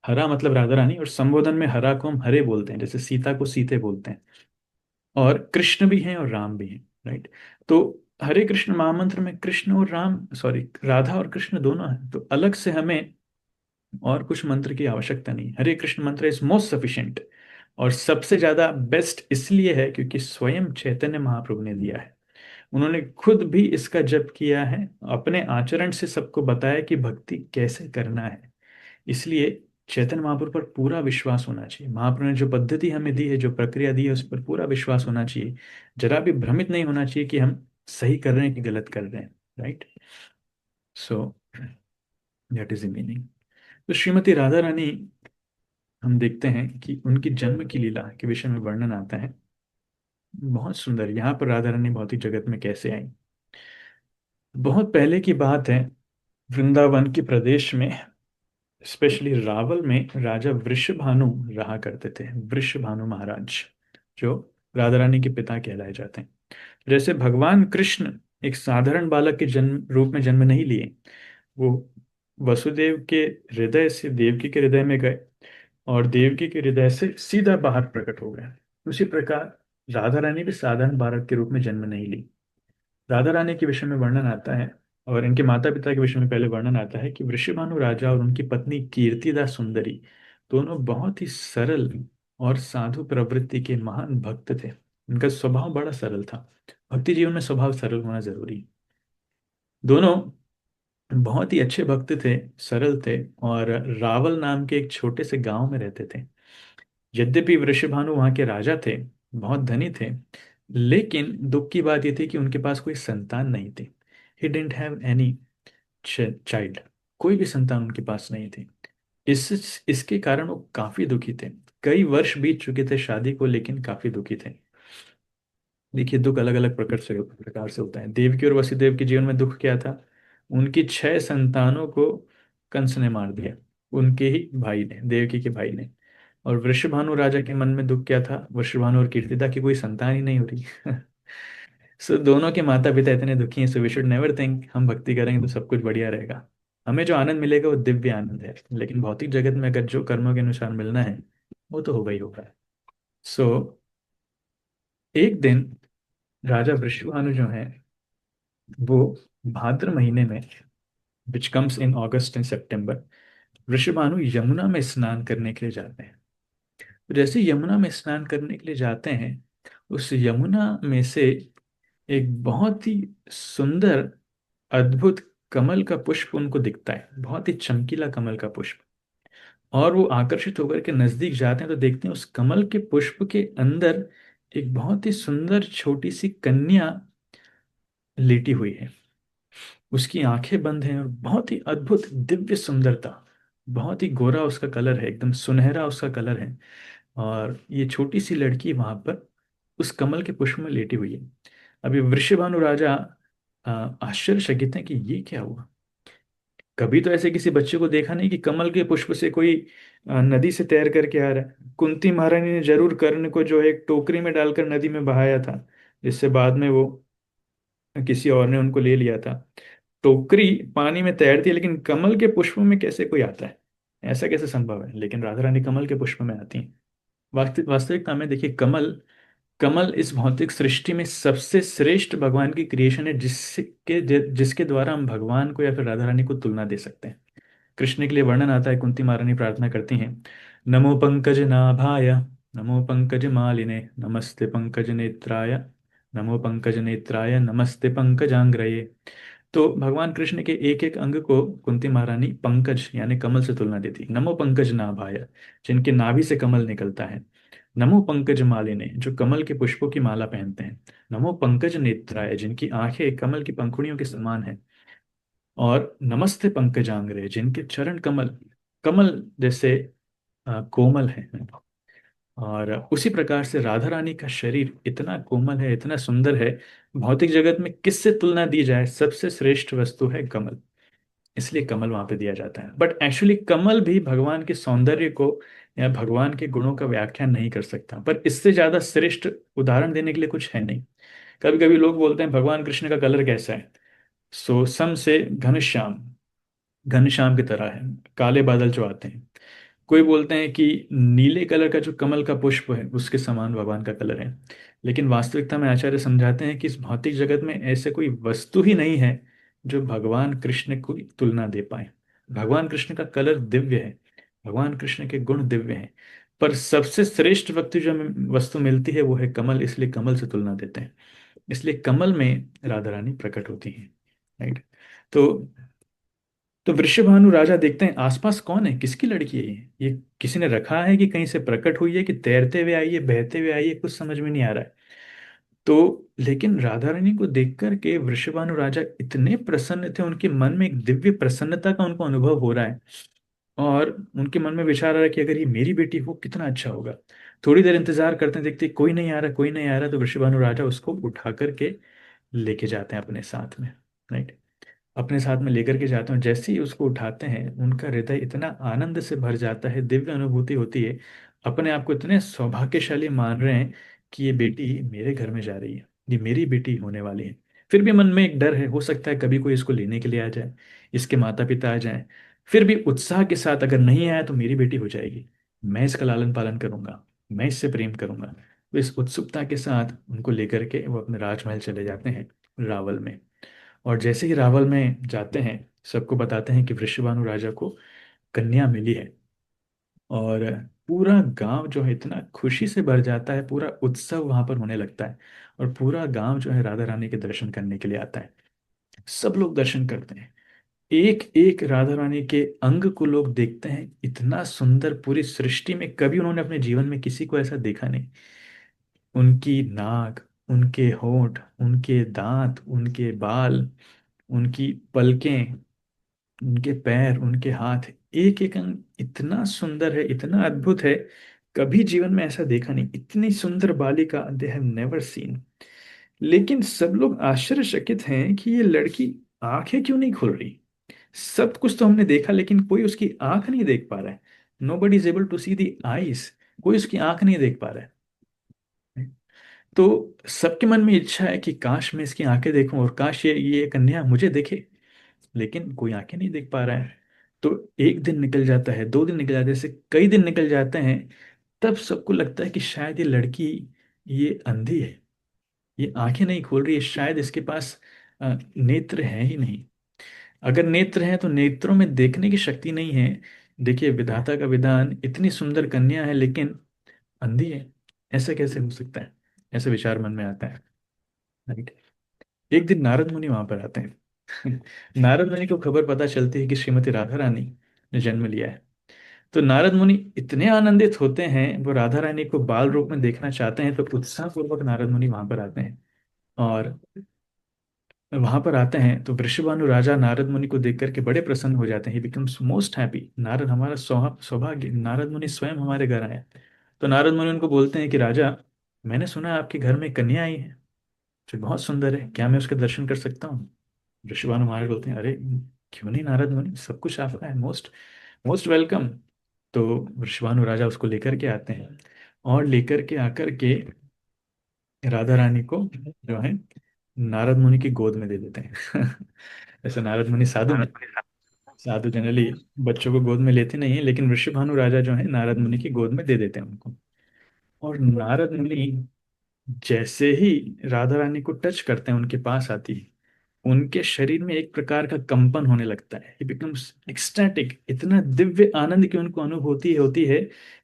[SPEAKER 1] हरा मतलब राधा रानी, और संबोधन में हरा को हम हरे बोलते हैं, जैसे सीता को सीते बोलते हैं। और कृष्ण भी हैं और राम भी हैं। राइट। तो हरे कृष्ण महामंत्र में कृष्ण और राम, सॉरी, राधा और कृष्ण दोनों हैं, तो अलग से हमें और कुछ मंत्र की आवश्यकता नहीं। हरे कृष्ण मंत्र इज मोस्ट सफिशिएंट, और सबसे ज्यादा बेस्ट इसलिए है क्योंकि स्वयं चैतन्य महाप्रभु ने दिया है। उन्होंने खुद भी इसका जप किया है, अपने आचरण से सबको बताया कि भक्ति कैसे करना है। इसलिए चैतन्य महाप्रभु पर पूरा विश्वास होना चाहिए। महाप्रभु ने जो पद्धति हमें दी है, जो प्रक्रिया दी है, उस पर पूरा विश्वास होना चाहिए। जरा भी भ्रमित नहीं होना चाहिए कि हम सही कर रहे हैं कि गलत कर रहे हैं। Right. So that is the meaning. तो श्रीमती राधा रानी, हम देखते हैं कि उनकी जन्म की लीला के विषय में वर्णन आता है, बहुत सुंदर। यहाँ पर राधा रानी भौतिक जगत में कैसे आई। बहुत पहले की बात है, वृंदावन के प्रदेश में, स्पेशली रावल में, राजा वृषभानु रहा करते थे। वृषभानु महाराज, जो राधा रानी के पिता कहलाए जाते हैं। जैसे भगवान कृष्ण एक साधारण बालक के जन्म रूप में जन्म नहीं लिए, वो वसुदेव के हृदय से देवकी के हृदय में गए और देवकी के हृदय से सीधा बाहर प्रकट हो गए। उसी प्रकार राधा रानी भी साधारण बालक के रूप में जन्म नहीं ली। राधा रानी के विषय में वर्णन आता है, और इनके माता पिता के विषय में पहले वर्णन आता है कि वृषभानु राजा और उनकी पत्नी कीर्तिदा सुंदरी दोनों बहुत ही सरल और साधु प्रवृत्ति के महान भक्त थे। उनका स्वभाव बड़ा सरल था। भक्ति जीवन में स्वभाव सरल होना जरूरी है। दोनों बहुत ही अच्छे भक्त थे, सरल थे, और रावल नाम के एक छोटे से गांव में रहते थे। यद्यपि वृषभानु वहां के राजा थे, बहुत धनी थे, लेकिन दुख की बात यह थी कि उनके पास कोई संतान नहीं थी। He didn't have any child. कोई भी संतान उनके पास नहीं थी। इसके कारण वो काफी दुखी थे। कई वर्ष बीत चुके थे शादी को, लेकिन काफी दुखी थे। देखिए, दुख अलग अलग प्रकार से होता है। देवकी और वसुदेव के जीवन में दुख क्या था? उनकी 6 संतानों को कंस ने मार दिया, उनके ही भाई ने, देवकी के भाई ने। और वृषभानु राजा के मन में दुख क्या था? वृषभानु और कीर्तिदा की कोई संतान ही नहीं हो रही। सो दोनों के माता पिता इतने दुखी हैं। So we should never think हम भक्ति करेंगे तो सब कुछ बढ़िया रहेगा। हमें जो आनंद मिलेगा वो दिव्य आनंद है, लेकिन भौतिक जगत में अगर जो कर्मों के अनुसार मिलना है वो तो होगा ही होगा। सो एक दिन राजा वृषभानु जो है, वो भाद्र महीने में, which comes in August and September, Vrishabhanu Yamuna में स्नान करने के लिए जाते हैं। तो जैसे यमुना में स्नान करने के लिए जाते हैं, उस यमुना में से एक बहुत ही सुंदर अद्भुत कमल का पुष्प उनको दिखता है, बहुत ही चमकीला कमल का पुष्प। और वो आकर्षित होकर के नजदीक जाते हैं तो देखते हैं उस कमल के पुष्प के अंदर एक बहुत ही सुंदर छोटी सी कन्या लेटी हुई है। उसकी आंखें बंद हैं और बहुत ही अद्भुत दिव्य सुंदरता, बहुत ही गोरा उसका कलर है, एकदम सुनहरा उसका कलर है। और ये छोटी सी लड़की वहां पर उस कमल के पुष्प में लेटी हुई है। अभी वृषभानु राजा आश्चर्यचकित हैं कि ये क्या हुआ। कभी तो ऐसे किसी बच्चे को देखा नहीं कि कमल के पुष्प से कोई नदी से तैर करके आ रहा है। कुंती महारानी ने जरूर कर्ण को जो है एक टोकरी में डालकर नदी में बहाया था, जिससे बाद में वो किसी और ने उनको ले लिया था। टोकरी पानी में तैरती है, लेकिन कमल के पुष्प में कैसे कोई आता है? ऐसा कैसे संभव है? लेकिन राधा रानी कमल के पुष्प में आती हैं। वास्तविकता में देखिए, कमल कमल इस भौतिक सृष्टि में सबसे श्रेष्ठ भगवान की क्रिएशन है, जिसके द्वारा हम भगवान को या फिर राधा रानी को तुलना दे सकते हैं। कृष्ण के लिए वर्णन आता है, कुंती महारानी प्रार्थना करती हैं, नमो पंकज नाभाय, नमो पंकज मालिने, नमस्ते पंकज नेत्राय, नमो पंकज नेत्राय, नमस्ते पंकजांग्रये। तो भगवान कृष्ण के एक एक अंग को कुंती महारानी पंकज यानी कमल से तुलना देती। नमो पंकज नाभाय, जिनके नाभि से कमल निकलता है। नमो पंकज मालिने, जो कमल के पुष्पों की माला पहनते हैं। नमो पंकज नेत्राय, जिनकी आंखें कमल की पंखुड़ियों के समान है। और नमस्ते पंकजांग्रे, जिनके चरण कमल कमल जैसे कोमल है। और उसी प्रकार से राधा रानी का शरीर इतना कोमल है, इतना सुंदर है। भौतिक जगत में किससे तुलना दी जाए, सबसे श्रेष्ठ वस्तु है कमल, इसलिए कमल वहां पे दिया जाता है। बट एक्चुअली कमल भी भगवान के सौंदर्य को या भगवान के गुणों का व्याख्यान नहीं कर सकता, पर इससे ज्यादा श्रेष्ठ उदाहरण देने के लिए कुछ है नहीं। कभी कभी लोग बोलते हैं भगवान कृष्ण का कलर कैसा है, सो सम से घनश्याम, घनश्याम की तरह है, काले बादल जो आते हैं। कोई बोलते हैं कि नीले कलर का जो कमल का पुष्प है उसके समान भगवान का कलर है। लेकिन वास्तविकता में आचार्य समझाते हैं कि इस भौतिक जगत में ऐसे कोई वस्तु ही नहीं है जो भगवान कृष्ण को तुलना दे पाए। भगवान कृष्ण का कलर दिव्य है, भगवान कृष्ण के गुण दिव्य हैं, पर सबसे श्रेष्ठ व्यक्ति जो हमें वस्तु मिलती है वो है कमल, इसलिए कमल से तुलना देते हैं। इसलिए कमल में राधा रानी प्रकट होती हैं। राइट। तो तो वृषभानु राजा देखते हैं आसपास कौन है, किसकी लड़की है ये किसी ने रखा है कि कहीं से प्रकट हुई है कि तैरते हुए आई है, बहते हुए आई है, कुछ समझ में नहीं आ रहा है। तो लेकिन राधा रानी को देख करके वृषभानु राजा इतने प्रसन्न थे, उनके मन में एक दिव्य प्रसन्नता का उनको अनुभव हो रहा है। और उनके मन में विचार आ रहा है कि अगर ये मेरी बेटी हो कितना अच्छा होगा। थोड़ी देर इंतजार करते हैं, देखते हैं कोई नहीं आ रहा, कोई नहीं आ रहा, तो वृषभानु राजा उसको उठा करके लेके जाते हैं अपने साथ में। राइट। अपने साथ में लेकर के जाते हैं। जैसे ही उसको उठाते हैं, उनका हृदय इतना आनंद से भर जाता है, दिव्य अनुभूति होती है। अपने आप को इतने सौभाग्यशाली मान रहे हैं कि ये बेटी मेरे घर में जा रही है, ये मेरी बेटी होने वाली है। फिर भी मन में एक डर है, हो सकता है कभी कोई इसको लेने के लिए आ जाए, इसके माता पिता आ जाएं। फिर भी उत्साह के साथ, अगर नहीं आया तो मेरी बेटी हो जाएगी, मैं इसका लालन पालन करूंगा, मैं इससे प्रेम करूंगा। तो इस उत्सुकता के साथ उनको लेकर के वो अपने राजमहल चले जाते हैं, रावल में। और जैसे ही रावल में जाते हैं, सबको बताते हैं कि वृषभानु राजा को कन्या मिली है। और पूरा गांव जो है इतना खुशी से भर जाता है, पूरा उत्सव वहां पर होने लगता है। और पूरा गांव जो है राधा रानी के दर्शन करने के लिए आता है। सब लोग दर्शन करते हैं, एक एक राधा रानी के अंग को लोग देखते हैं। इतना सुंदर पूरी सृष्टि में कभी उन्होंने अपने जीवन में किसी को ऐसा देखा नहीं। उनकी नाक, उनके होंठ, उनके दांत, उनके बाल, उनकी पलकें, उनके पैर, उनके हाथ, एक एक अंग इतना सुंदर है, इतना अद्भुत है। कभी जीवन में ऐसा देखा नहीं, इतनी सुंदर बालिका दे हैव नेवर सीन। लेकिन सब लोग आश्चर्यचकित हैं कि ये लड़की आंखें क्यों नहीं खुल रही। सब कुछ तो हमने देखा, लेकिन कोई उसकी आंख नहीं देख पा रहा है। Nobody is able to see the eyes. कोई उसकी आंख नहीं देख पा रहा है। तो सबके मन में इच्छा है कि काश मैं इसकी आंखें देखूं, और काश ये कन्या मुझे देखे। लेकिन कोई आंखें नहीं देख पा रहा है। तो एक दिन निकल जाता है, 2 दिन निकल जाते हैं, ऐसे कई दिन निकल जाते हैं। तब सबको लगता है कि शायद ये लड़की, ये अंधी है, ये आंखें नहीं खोल रही है, शायद इसके पास नेत्र है ही नहीं। अगर नेत्र हैं तो नेत्रों में देखने की शक्ति नहीं है। देखिए विधाता का विधान, इतनी सुंदर कन्या है लेकिन अंधी है, ऐसा कैसे हो सकता है। ऐसे विचार मन में आता है। राइट। एक दिन नारद मुनि वहां पर आते हैं। नारद मुनि को खबर पता चलती है कि श्रीमती राधा रानी ने जन्म लिया है। तो नारद मुनि इतने आनंदित होते हैं, वो राधा रानी को बाल रूप में देखना चाहते हैं। तो उत्साह पूर्वक नारद मुनि वहां पर आते हैं। और वहां पर आते हैं तो वृषभानु राजा नारद मुनि को देख करके बड़े प्रसन्न हो जाते हैं। ही बिकम्स मोस्ट हैप्पी। नारद हमारा सौभाग्य, नारद मुनि स्वयं हमारे घर आए। तो नारद मुनि उनको बोलते हैं कि राजा, मैंने सुना है आपके घर में कन्या आई है जो बहुत सुंदर है, क्या मैं उसके दर्शन कर सकता हूँ। ऋषभानु महाराज बोलते हैं, अरे क्यों नहीं नारद मुनि, सब कुछ आपका है, मोस्ट मोस्ट वेलकम। तो ऋषभानु राजा उसको लेकर के आते हैं, और लेकर के आकर के राधा रानी को जो है नारद मुनि की गोद में दे देते हैं। ऐसे नारद मुनि साधु में, साधु जनरली बच्चों को गोद में लेते नहीं है, लेकिन ऋषभानु राजा जो है नारद मुनि की गोद में दे देते हैं उनको। और नारद मुनि जैसे ही राधा रानी को टच करते हैं, उनके पास आती है, उनके शरीर में एक प्रकार का कंपन होने लगता है। ही बिकम्स एक्सटैटिक, इतना दिव्य आनंद की उनको अनुभूति होती है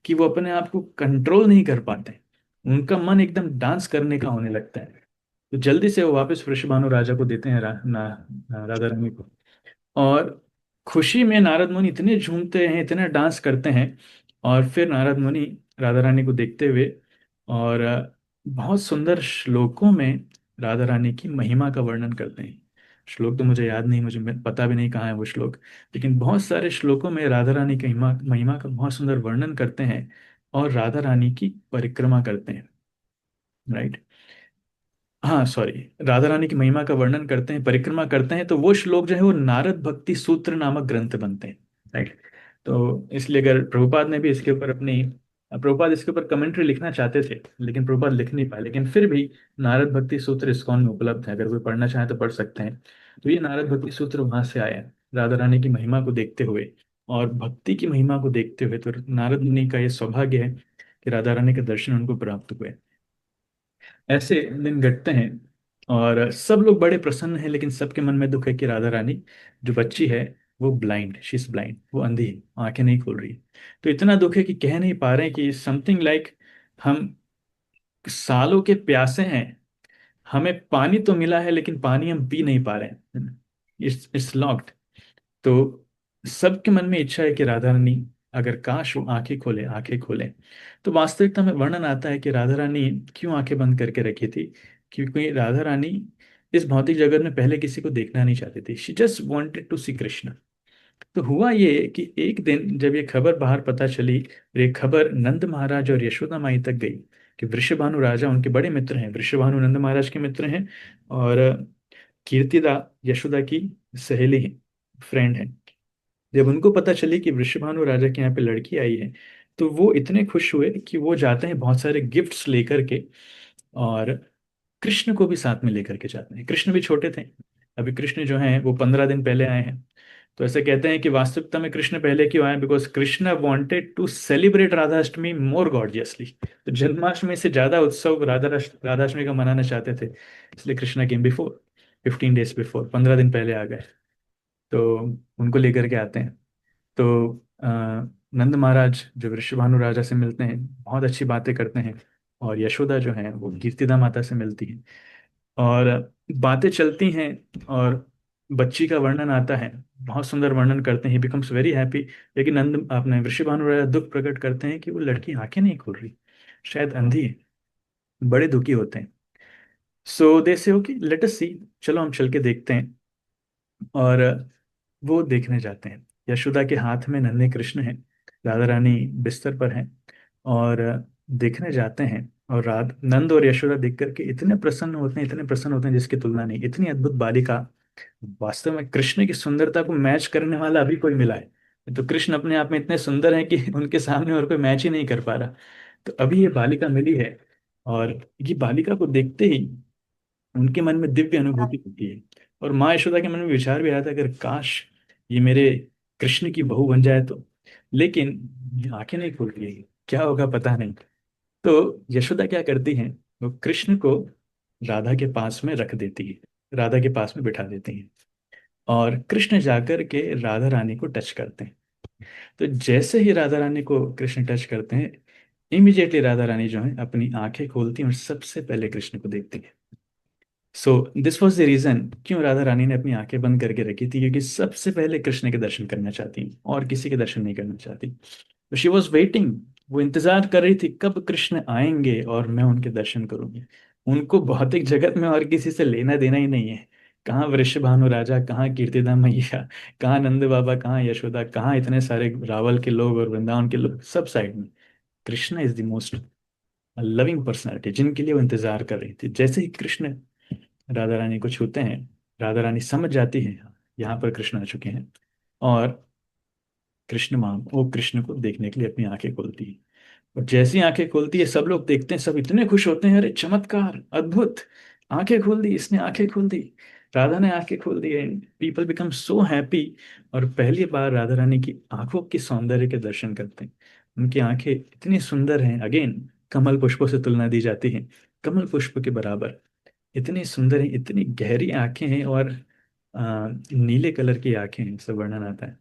[SPEAKER 1] कि वो अपने आप को कंट्रोल नहीं कर पाते। उनका मन एकदम डांस करने का होने लगता है। तो जल्दी से वो वापस वृषभानु राजा को देते हैं, राधा रानी को। और खुशी में नारद मुनि इतने झूमते हैं, इतने डांस करते हैं। और फिर नारद मुनि राधा रानी को देखते हुए, और बहुत सुंदर श्लोकों में राधा रानी की महिमा का वर्णन करते हैं। श्लोक तो मुझे याद नहीं, मुझे पता भी नहीं कहाँ है वो श्लोक। लेकिन बहुत सारे श्लोकों में राधा रानी की महिमा महिमा का बहुत सुंदर वर्णन करते हैं, और राधा रानी की परिक्रमा करते हैं। राइट। हाँ सॉरी, राधा रानी की महिमा का वर्णन करते हैं, परिक्रमा करते हैं। तो वो श्लोक जो है वो नारद भक्ति सूत्र नामक ग्रंथ बनते हैं। राइट। तो इसलिए अगर प्रभुपाद ने भी इसके ऊपर अपनी, प्रभुपाद इसके ऊपर कमेंट्री लिखना चाहते थे लेकिन प्रभुपाद लिख नहीं पाए, लेकिन फिर भी नारद भक्ति सूत्र इस्कॉन में उपलब्ध है, अगर कोई पढ़ना चाहे तो पढ़ सकते हैं। तो ये नारद भक्ति सूत्र वहां से आया है, राधा रानी की महिमा को देखते हुए और भक्ति की महिमा को देखते हुए। तो नारद मुनि का ये सौभाग्य है कि राधा रानी के दर्शन उनको प्राप्त हुए। ऐसे दिन घटते हैं, और सब लोग बड़े प्रसन्न हैं, लेकिन सबके मन में दुख है कि राधा रानी जो बच्ची है वो ब्लाइंड, शी इज ब्लाइंड, वो अंधी है, आंखें नहीं खोल रही। तो इतना दुख है कि कह नहीं पा रहे हैं, कि समथिंग लाइक हम सालों के प्यासे हैं, हमें पानी तो मिला है लेकिन पानी हम पी नहीं पा रहे हैं, इट्स इट्स लॉक्ड। तो सबके मन में इच्छा है कि राधा रानी, अगर काश वो आंखें खोले, आंखें खोले। तो वास्तविकता में वर्णन आता है कि राधा रानी क्यों आंखें बंद करके रखी थी, क्योंकि राधा रानी इस भौतिक जगत में पहले किसी को देखना नहीं चाहती थी। शी जस्ट वांटेड टू सी कृष्ण। तो हुआ ये कि एक दिन जब ये खबर बाहर पता चली, और ये खबर नंद महाराज और यशोदा माई तक गई कि वृषभानु राजा उनके बड़े मित्र हैं, वृषभानु नंद महाराज के मित्र हैं, और कीर्तिदा यशोदा की सहेली है, फ्रेंड है। जब उनको पता चली कि वृषभानु राजा के यहाँ पे लड़की आई है, तो वो इतने खुश हुए कि वो जाते हैं बहुत सारे गिफ्ट्स लेकर के, और कृष्ण को भी साथ में लेकर के जाते हैं। कृष्ण भी छोटे थे, अभी कृष्ण जो हैं वो 15 दिन पहले आए हैं। तो ऐसे कहते हैं कि वास्तविकता में कृष्ण पहले क्यों आए, because Krishna wanted to celebrate Radhashtami more gorgeously. तो जन्माष्टमी से ज्यादा उत्सव राधाष्टमी का मनाना चाहते थे, इसलिए Krishna came before, 15 days before, 15 दिन पहले आ गए। तो उनको लेकर के आते हैं। तो अ, नंद महाराज जो वृषभानु राजा से मिलते हैं, बहुत अच्छी बातें करते हैं, और यशोदा जो है वो कीर्तिदा माता से मिलती है, और बातें चलती हैं, और बच्ची का वर्णन आता है, बहुत सुंदर वर्णन करते हैं, ही बिकम्स वेरी हैप्पी। लेकिन नंद अपने वृषभानु राजा दुख प्रकट करते हैं कि वो लड़की आंखें नहीं खोल रही, शायद अंधी है, बड़े दुखी होते हैं। सो दे से ओके लेट अस सी, चलो हम चल के देखते हैं। और वो देखने जाते हैं। यशोदा के हाथ में नन्हे कृष्ण हैं, राधा रानी बिस्तर पर हैं, और देखने जाते हैं। और नंद और यशोदा देख करके इतने प्रसन्न होते हैं, इतने प्रसन्न होते हैं जिसकी तुलना नहीं। इतनी अद्भुत बालिका, वास्तव में कृष्ण की सुंदरता को मैच करने वाला अभी कोई मिला है तो कृष्ण अपने आप में इतने सुंदर हैं कि उनके सामने और कोई मैच ही नहीं कर पा रहा। तो अभी ये बालिका मिली है, और ये बालिका को देखते ही उनके मन में दिव्य अनुभूति होती है। और माँ यशोदा के मन में विचार भी आया था, अगर काश ये मेरे कृष्ण की बहू बन जाए तो। लेकिन ये आंखें नहीं खोल रही है, क्या होगा पता नहीं। तो यशोदा क्या करती हैं, वो कृष्ण को राधा के पास में रख देती है, राधा के पास में बिठा देती हैं, और कृष्ण जाकर के राधा रानी को टच करते हैं। तो जैसे ही राधा रानी को कृष्ण टच करते हैं, इमीडिएटली राधा रानी जो है अपनी आंखें खोलती हैं और सबसे पहले कृष्ण को देखती है। So this was the reason क्यों राधा रानी ने अपनी आंखें बंद करके रखी थी, क्योंकि सबसे पहले कृष्ण के दर्शन करना चाहती और किसी के दर्शन नहीं करना चाहती। तो शी वॉज वेटिंग, वो इंतजार कर रही थी कब कृष्ण आएंगे और मैं उनके दर्शन करूंगी। उनको भौतिक जगत में और किसी से लेना देना ही नहीं है। कहाँ वृषभानु राजा, कहाँ कीर्तिदा मैया, कहाँ नंद बाबा, कहाँ यशोदा, कहाँ इतने सारे रावल के लोग और वृंदावन के लोग, सब साइड में। Krishna is the most loving personality जिनके लिए वो इंतजार कर रही थी। जैसे ही कृष्ण राधा रानी को छूते हैं, राधा रानी समझ जाती है यहाँ पर कृष्ण आ चुके हैं, और कृष्ण माँ वो कृष्ण को देखने के लिए अपनी आंखें खोलती है। और जैसी आंखें खोलती है, सब लोग देखते हैं, सब इतने खुश होते हैं, अरे चमत्कार, अद्भुत, आंखें खोल दी, इसने आंखें खोल दी, राधा ने आंखें खोल दी। People become so happy. और पहली बार राधा रानी की आंखों के सौंदर्य के दर्शन करते हैं। उनकी आंखें इतनी सुंदर हैं, अगेन कमल पुष्पों से तुलना दी जाती है, कमल पुष्प के बराबर इतनी सुंदर है, इतनी गहरी आंखें हैं, और नीले कलर की आंखें हैं, ऐसा वर्णन आता है।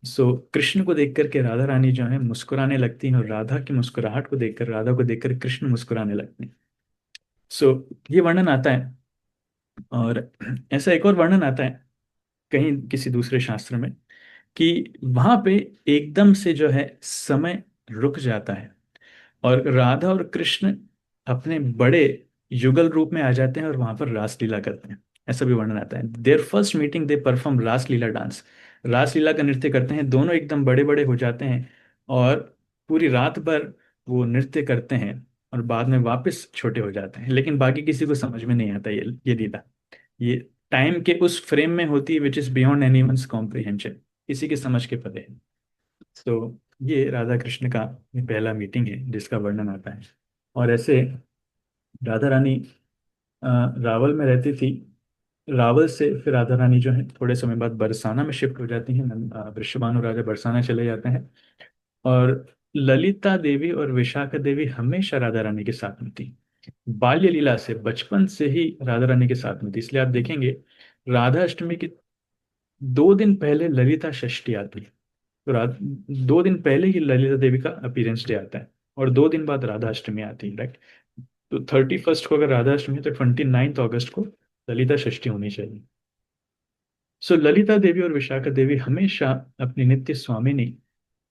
[SPEAKER 1] सो कृष्ण को देख करके राधा रानी जो है मुस्कुराने लगती हैं, और राधा की मुस्कुराहट को देखकर, राधा को देखकर कृष्ण मुस्कुराने लगते हैं। सो ये वर्णन आता है। और ऐसा एक और वर्णन आता है कहीं किसी दूसरे शास्त्र में, कि वहां पे एकदम से जो है समय रुक जाता है, और राधा और कृष्ण अपने बड़े युगल रूप में आ जाते हैं और वहां पर रासलीला करते हैं। ऐसा भी वर्णन आता है, their first meeting they perform Raslila dance. Raslila का नृत्य करते हैं, दोनों एकदम बड़े बड़े हो जाते हैं, और पूरी रात भर वो नृत्य करते हैं, और बाद में वापस छोटे हो जाते हैं। लेकिन बाकी किसी को समझ में नहीं आता ये लीला। ये टाइम के उस फ्रेम में होती है which is beyond anyone's comprehension, किसी के समझ के परे है। तो ये राधा कृष्ण का ये पहला मीटिंग है जिसका वर्णन आता है। और ऐसे राधा रानी अ, रावल में रहती थी। रावल से फिर राधा रानी जो है थोड़े समय बाद बरसाना में शिफ्ट हो जाती हैं। वृषभानु राजा बरसाना चले जाते हैं, और ललिता देवी और विशाखा देवी हमेशा राधा रानी के साथ में थी। बाल्य लीला से, बचपन से ही राधा रानी के साथ में थी। इसलिए आप देखेंगे राधा अष्टमी के 2 दिन पहले ललिता षष्ठी आती है। तो 2 दिन पहले ही ललिता देवी का अपीयरेंस डे आता है, और 2 दिन बाद राधा अष्टमी आती है, राइट। तो 31st को अगर राधा अष्टमी है, तो 29th अगस्त को ललिता षष्ठी होनी चाहिए। सो ललिता देवी और विशाखा देवी हमेशा अपनी नित्य स्वामिनी,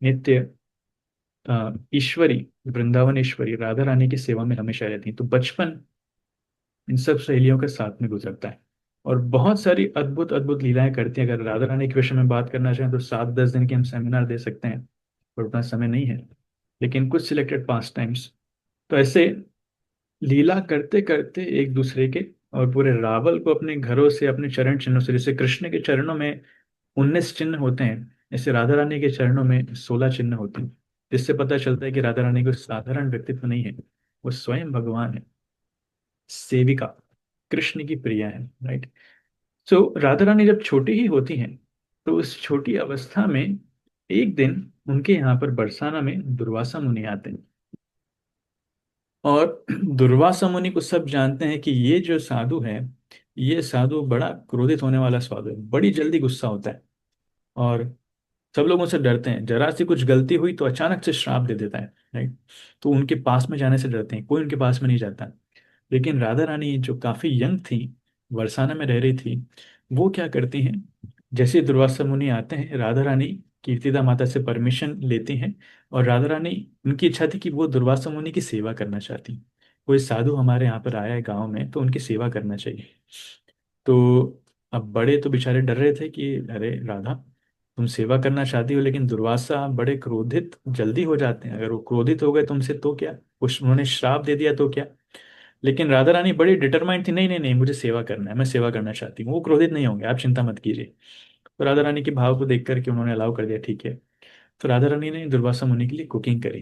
[SPEAKER 1] नित्य ईश्वरी, वृंदावन ईश्वरी राधा रानी की सेवा में हमेशा रहती हैं। तो बचपन इन सब सहेलियों के साथ में गुजरता है और बहुत सारी अद्भुत अद्भुत लीलाएं करती हैं। अगर राधा रानी के विषय में बात करना चाहें तो 7-10 दिन की हम सेमिनार दे सकते हैं, पर उतना समय नहीं है। लेकिन कुछ सिलेक्टेड पास टाइम्स, तो ऐसे लीला करते करते एक दूसरे के और पूरे रावल को अपने घरों से, अपने चरण चिन्हों से, जैसे कृष्ण के चरणों में 19 चिन्ह होते हैं, ऐसे राधा रानी के चरणों में 16 चिन्ह होते हैं। जिससे पता चलता है कि राधा रानी कोई साधारण व्यक्तित्व नहीं है, वो स्वयं भगवान है, सेविका, कृष्ण की प्रिया है, राइट। सो राधा रानी जब छोटी ही होती हैं तो उस छोटी अवस्था में एक दिन उनके यहाँ पर बरसाना में दुर्वासा मुनि आते हैं। और दुर्वासा मुनि को सब जानते हैं कि ये जो साधु है, ये साधु बड़ा क्रोधित होने वाला साधु है, बड़ी जल्दी गुस्सा होता है। और सब लोग उनसे डरते हैं, जरा सी कुछ गलती हुई तो अचानक से श्राप दे देता है, राइट। तो उनके पास में जाने से डरते हैं, कोई उनके पास में नहीं जाता। लेकिन राधा रानी जो काफी यंग थी, बरसाना में रह रही थी, वो क्या करती हैं, जैसे ही दुर्वासा मुनि आते हैं, राधा रानी कीर्तिदा माता से परमिशन लेती हैं। और राधा रानी, उनकी इच्छा थी कि वो दुर्वासा मुनि की सेवा करना चाहती। कोई साधु हमारे यहाँ पर आया है गांव में, तो उनकी सेवा करना चाहिए। तो अब बड़े तो बेचारे डर रहे थे कि अरे राधा, तुम सेवा करना चाहती हो, लेकिन दुर्वासा बड़े क्रोधित जल्दी हो जाते हैं, अगर वो क्रोधित हो गए तुमसे तो क्या, उस उन्होंने श्राप दे दिया तो क्या। लेकिन राधा रानी बड़ी डिटरमाइंड थी, नहीं नहीं नहीं, मुझे सेवा करना है, मैं सेवा करना चाहती हूँ, वो क्रोधित नहीं होंगे, आप चिंता मत कीजिए। तो राधा रानी के भाव को देख करके उन्होंने अलाउ कर दिया, ठीक है। तो राधा रानी ने दुर्वासा मुनि के लिए कुकिंग करी।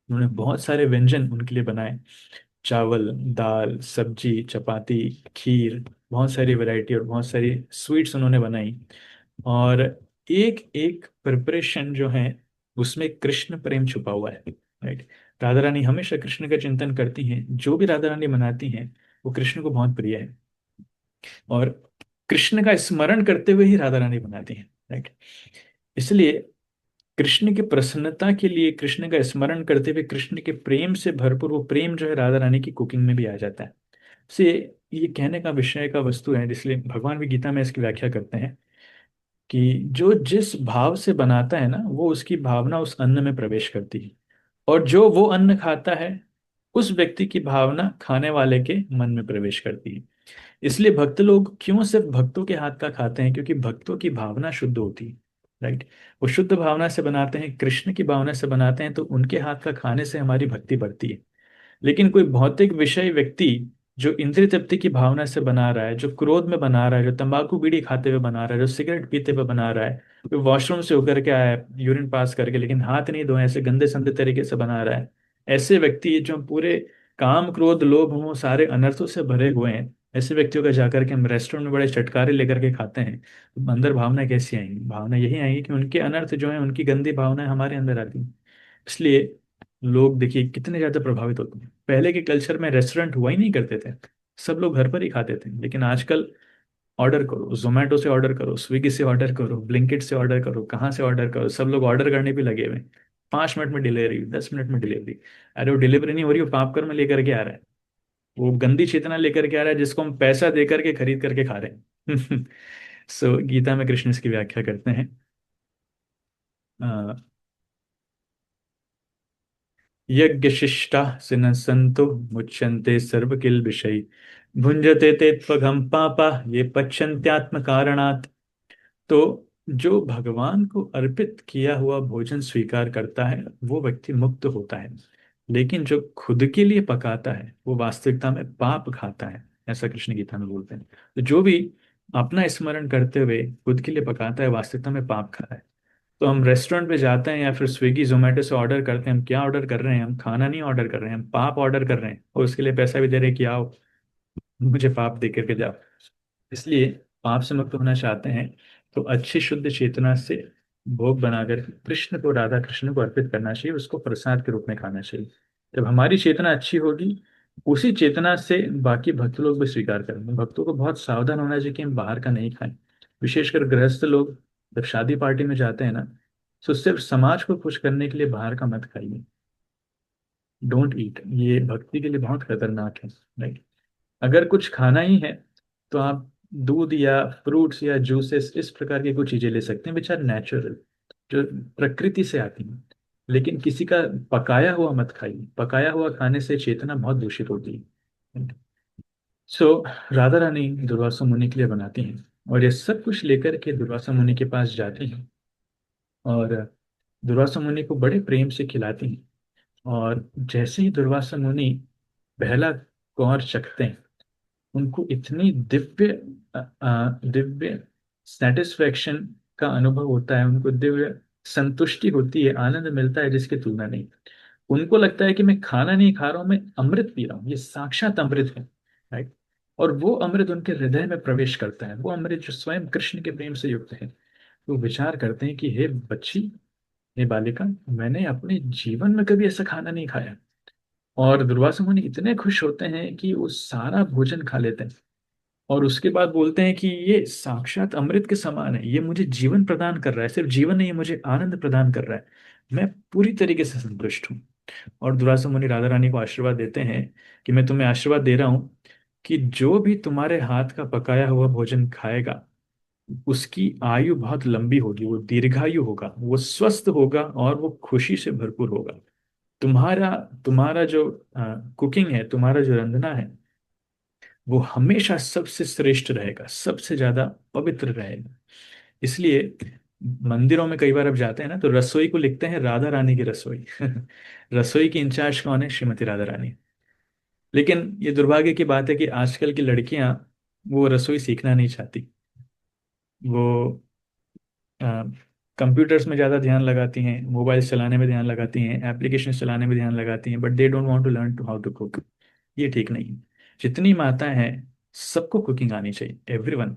[SPEAKER 1] उन्होंने बहुत सारे व्यंजन उनके लिए बनाए, चावल, दाल, सब्जी, चपाती, खीर, बहुत सारी वैरायटी और बहुत सारी स्वीट्स उन्होंने बनाई। और एक एक प्रिपरेशन जो है, उसमें कृष्ण प्रेम छुपा हुआ है, राइट। राधा रानी हमेशा कृष्ण का चिंतन करती हैं, जो भी राधा रानी बनाती हैं वो कृष्ण को बहुत प्रिय है। और कृष्ण का स्मरण करते हुए ही राधा रानी बनाती हैं, राइट। इसलिए कृष्ण की प्रसन्नता के लिए, कृष्ण का स्मरण करते हुए, कृष्ण के प्रेम से भरपूर वो प्रेम जो है राधा रानी की कुकिंग में भी आ जाता है। से ये कहने का विषय का वस्तु है, इसलिए भगवान भी गीता में इसकी व्याख्या करते हैं कि जो जिस भाव से बनाता है ना, वो उसकी भावना उस अन्न में प्रवेश करती है। और जो वो अन्न खाता है, उस व्यक्ति की भावना खाने वाले के मन में प्रवेश करती है। इसलिए भक्त लोग क्यों सिर्फ भक्तों के हाथ का खाते हैं, क्योंकि भक्तों की भावना शुद्ध होती है, राइट। वो शुद्ध भावना से बनाते हैं, कृष्ण की भावना से बनाते हैं, तो उनके हाथ का खाने से हमारी भक्ति बढ़ती है। लेकिन कोई भौतिक विषय व्यक्ति जो इंद्रिय तृप्ति की भावना से बना रहा है, जो क्रोध में बना रहा है, जो तंबाकू बीड़ी खाते हुए बना रहा है, जो सिगरेट पीते हुए बना रहा है, कोई वॉशरूम से होकर के आया है यूरिन पास करके लेकिन हाथ नहीं धोए, ऐसे गंदे संदे तरीके से बना रहा है, ऐसे व्यक्ति जो पूरे काम, क्रोध, लोभ, मोह सारे अनर्थों से भरे हुए हैं, ऐसे व्यक्तियों का जाकर के हम रेस्टोरेंट में बड़े चटकारे लेकर के खाते हैं, तो अंदर भावना कैसी आएंगी? भावना यही आएगी कि उनके अनर्थ जो है, उनकी गंदी भावनाएं हमारे अंदर आती हैं। इसलिए लोग देखिए कितने ज्यादा प्रभावित होते हैं। पहले के कल्चर में रेस्टोरेंट हुआ ही नहीं करते थे, सब लोग घर पर ही खाते थे। लेकिन आजकल ऑर्डर करो, जोमेटो से ऑर्डर करो, स्विगी से ऑर्डर करो, ब्लिंकिट से ऑर्डर करो, कहाँ से ऑर्डर करो, सब लोग ऑर्डर करने भी लगे हुए हैं। 5 मिनट में डिलीवरी, 10 मिनट में डिलीवरी। अरे वो डिलीवरी नहीं हो रही, वो पॉपकॉर्न में लेकर के आ रहा है, वो गंदी चेतना लेकर के आ रहा है, जिसको हम पैसा दे करके खरीद करके खा रहे हैं। सो गीता में कृष्ण इसकी व्याख्या करते हैं। यज्ञशिष्टा सिनसन्तु मुच्यन्ते सर्व किल विषय भुंजते ते त्वघं पापा ये पच्यन्त्यात्म कारणात्। तो जो भगवान को अर्पित किया हुआ भोजन स्वीकार करता है वो व्यक्ति मुक्त होता है। लेकिन जो खुद के लिए पकाता है वो वास्तविकता में पाप खाता है, ऐसा कृष्ण गीता में बोलते हैं। तो जो भी अपना स्मरण करते हुए खुद के लिए पकाता है, वास्तविकता में पाप खा रहा है। तो हम रेस्टोरेंट पे जाते हैं या फिर स्विगी जोमेटो से ऑर्डर करते हैं, हम क्या ऑर्डर कर रहे हैं? हम खाना नहीं ऑर्डर कर रहे हैं, हम पाप ऑर्डर कर रहे हैं, और उसके लिए पैसा भी दे रहे हैं कि आओ मुझे पाप दे करके जाओ। इसलिए पाप से मुक्त होना चाहते हैं तो अच्छी शुद्ध चेतना से भोग बनाकर कृष्ण को, राधा कृष्ण को अर्पित करना चाहिए, उसको प्रसाद के रूप में खाना चाहिए। जब हमारी चेतना अच्छी होगी, उसी चेतना से बाकी भक्त लोग भी स्वीकार करेंगे। भक्तों को बहुत सावधान होना चाहिए कि हम बाहर का नहीं खाएं। विशेषकर गृहस्थ लोग जब शादी पार्टी में जाते हैं ना, तो सिर्फ समाज को खुश करने के लिए बाहर का मत खाइए, डोंट ईट, ये भक्ति के लिए बहुत खतरनाक है, राइट। अगर कुछ खाना ही है तो आप दूध या फ्रूट्स या जूसेस इस प्रकार की कुछ चीजें ले सकते हैं विच आर नेचुरल, जो प्रकृति से आती हैं। लेकिन किसी का पकाया हुआ मत खाइए, पकाया हुआ खाने से चेतना बहुत दूषित होती है। सो राधा रानी दुर्वासा मुनि के लिए बनाती हैं, और ये सब कुछ लेकर के दुर्वासा मुनि के पास जाती हैं, और दुर्वासा मुनि को बड़े प्रेम से खिलाती हैं। और जैसे ही दुर्वासा मुनि पहला कौर चखते हैं, उनको इतनी दिव्य सेटिस्फेक्शन का अनुभव होता है, उनको दिव्य संतुष्टि होती है, आनंद मिलता है जिसकी तुलना नहीं। उनको लगता है कि मैं खाना नहीं खा रहा हूँ, मैं अमृत पी रहा हूँ, ये साक्षात अमृत है। राइट। और वो अमृत उनके हृदय में प्रवेश करता है, वो अमृत जो स्वयं कृष्ण के प्रेम से युक्त है। वो विचार करते हैं कि हे बच्ची, हे बालिका, मैंने अपने जीवन में कभी ऐसा खाना नहीं खाया। और दुर्वासा मुनि इतने खुश होते हैं कि वो सारा भोजन खा लेते हैं, और उसके बाद बोलते हैं कि ये साक्षात अमृत के समान है, ये मुझे जीवन प्रदान कर रहा है, सिर्फ जीवन नहीं, ये मुझे आनंद प्रदान कर रहा है, मैं पूरी तरीके से संतुष्ट हूँ। और दुर्वासा मुनि राधा रानी को आशीर्वाद देते हैं कि मैं तुम्हें आशीर्वाद दे रहा हूँ कि जो भी तुम्हारे हाथ का पकाया हुआ भोजन खाएगा, उसकी आयु बहुत लंबी होगी, वो दीर्घायु होगा, वो स्वस्थ होगा, और वो खुशी से भरपूर होगा। तुम्हारा तुम्हारा जो कुकिंग है, तुम्हारा जो रंधना है, वो हमेशा सबसे श्रेष्ठ रहेगा, सबसे ज्यादा पवित्र रहेगा। इसलिए मंदिरों में कई बार आप जाते हैं ना, तो रसोई को लिखते हैं राधा रानी की रसोई। रसोई की इंचार्ज कौन है? श्रीमती राधा रानी। लेकिन ये दुर्भाग्य की बात है कि आजकल की लड़कियां वो रसोई सीखना नहीं चाहती। वो कंप्यूटर्स में ज़्यादा ध्यान लगाती हैं, मोबाइल चलाने में ध्यान लगाती हैं, एप्लीकेशन चलाने में ध्यान लगाती हैं, but they don't want to learn to how to cook. ये ठीक नहीं है। जितनी माताएं हैं, सबको कुकिंग आनी चाहिए, एवरीवन।